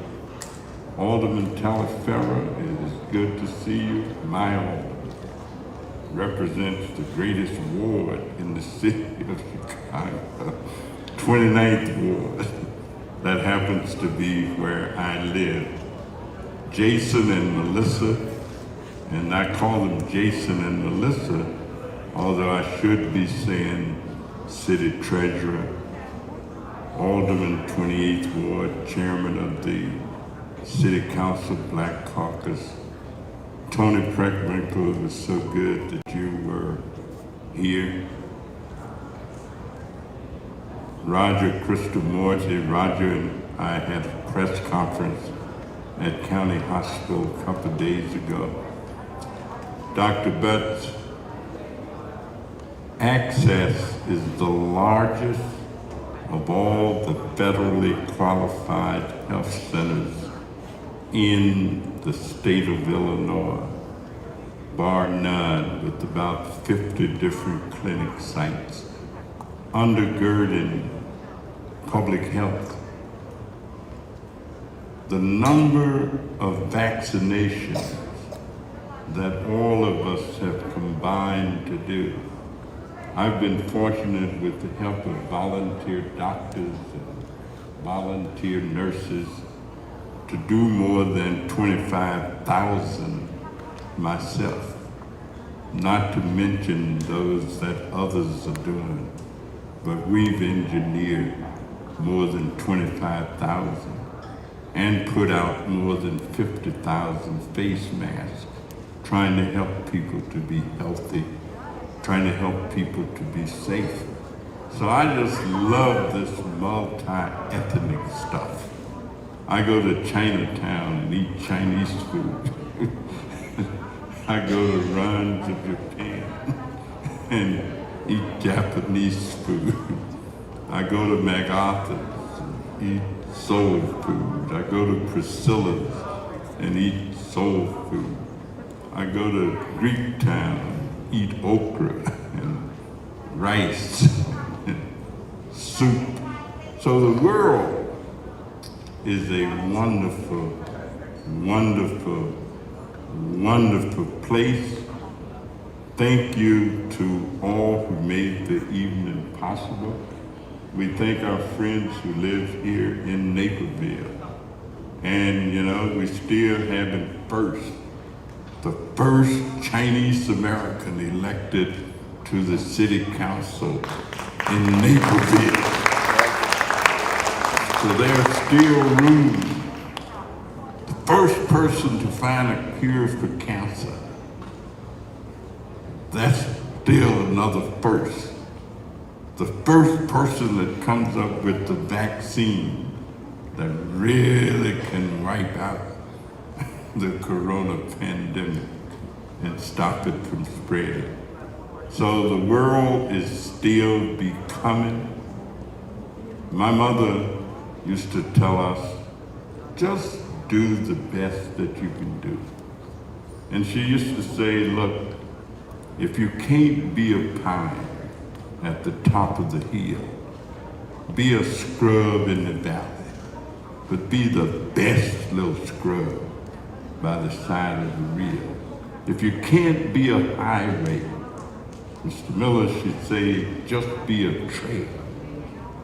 Alderman Talaferro, it is good to see you. My alderman represents the greatest ward in the city of Chicago, 29th Ward. That happens to be where I live. Jason and Melissa, and I call them Jason and Melissa, although I should be saying City Treasurer, Alderman 28th Ward, Chairman of the City Council Black Caucus. Tony Preckwinkle, it was so good that you were here. Roger Krishnamurti, Roger and I had a press conference at County Hospital a couple of days ago. Dr. Butts, Access is the largest of all the federally qualified health centers in the state of Illinois, bar none, with about 50 different clinic sites, undergirding public health. The number of vaccinations that all of us have combined to do. I've been fortunate with the help of volunteer doctors and volunteer nurses to do more than 25,000 myself, not to mention those that others are doing, but we've engineered more than 25,000 and put out more than 50,000 face masks, trying to help people to be healthy, trying to help people to be safe. So I just love this multi-ethnic stuff. I go to Chinatown and eat Chinese food. I go to run to Japan and eat Japanese food. I go to MacArthur's and eat soul food. I go to Priscilla's and eat soul food. I go to Greektown and eat okra and rice and soup. So the world is a wonderful, wonderful, wonderful place. Thank you to all who made the evening possible. We thank our friends who live here in Naperville. And you know, we still haven't the first Chinese American elected to the city council in Naperville. So there's still room. The first person to find a cure for cancer. That's still another first. The first person that comes up with the vaccine that really can wipe out the corona pandemic and stop it from spreading. So the world is still becoming. My mother used to tell us, just do the best that you can do. And she used to say, look, if you can't be a pine at the top of the hill, be a scrub in the valley, but be the best little scrub by the side of the river. If you can't be a highway, Mr. Miller should say, just be a trail.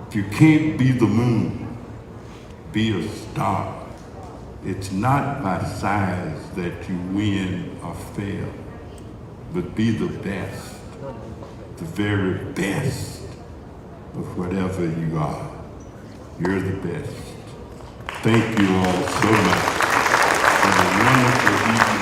If you can't be the moon, be a star. It's not by size that you win or fail, but be the best, the very best of whatever you are. You're the best. Thank you all so much for the wonderful evening.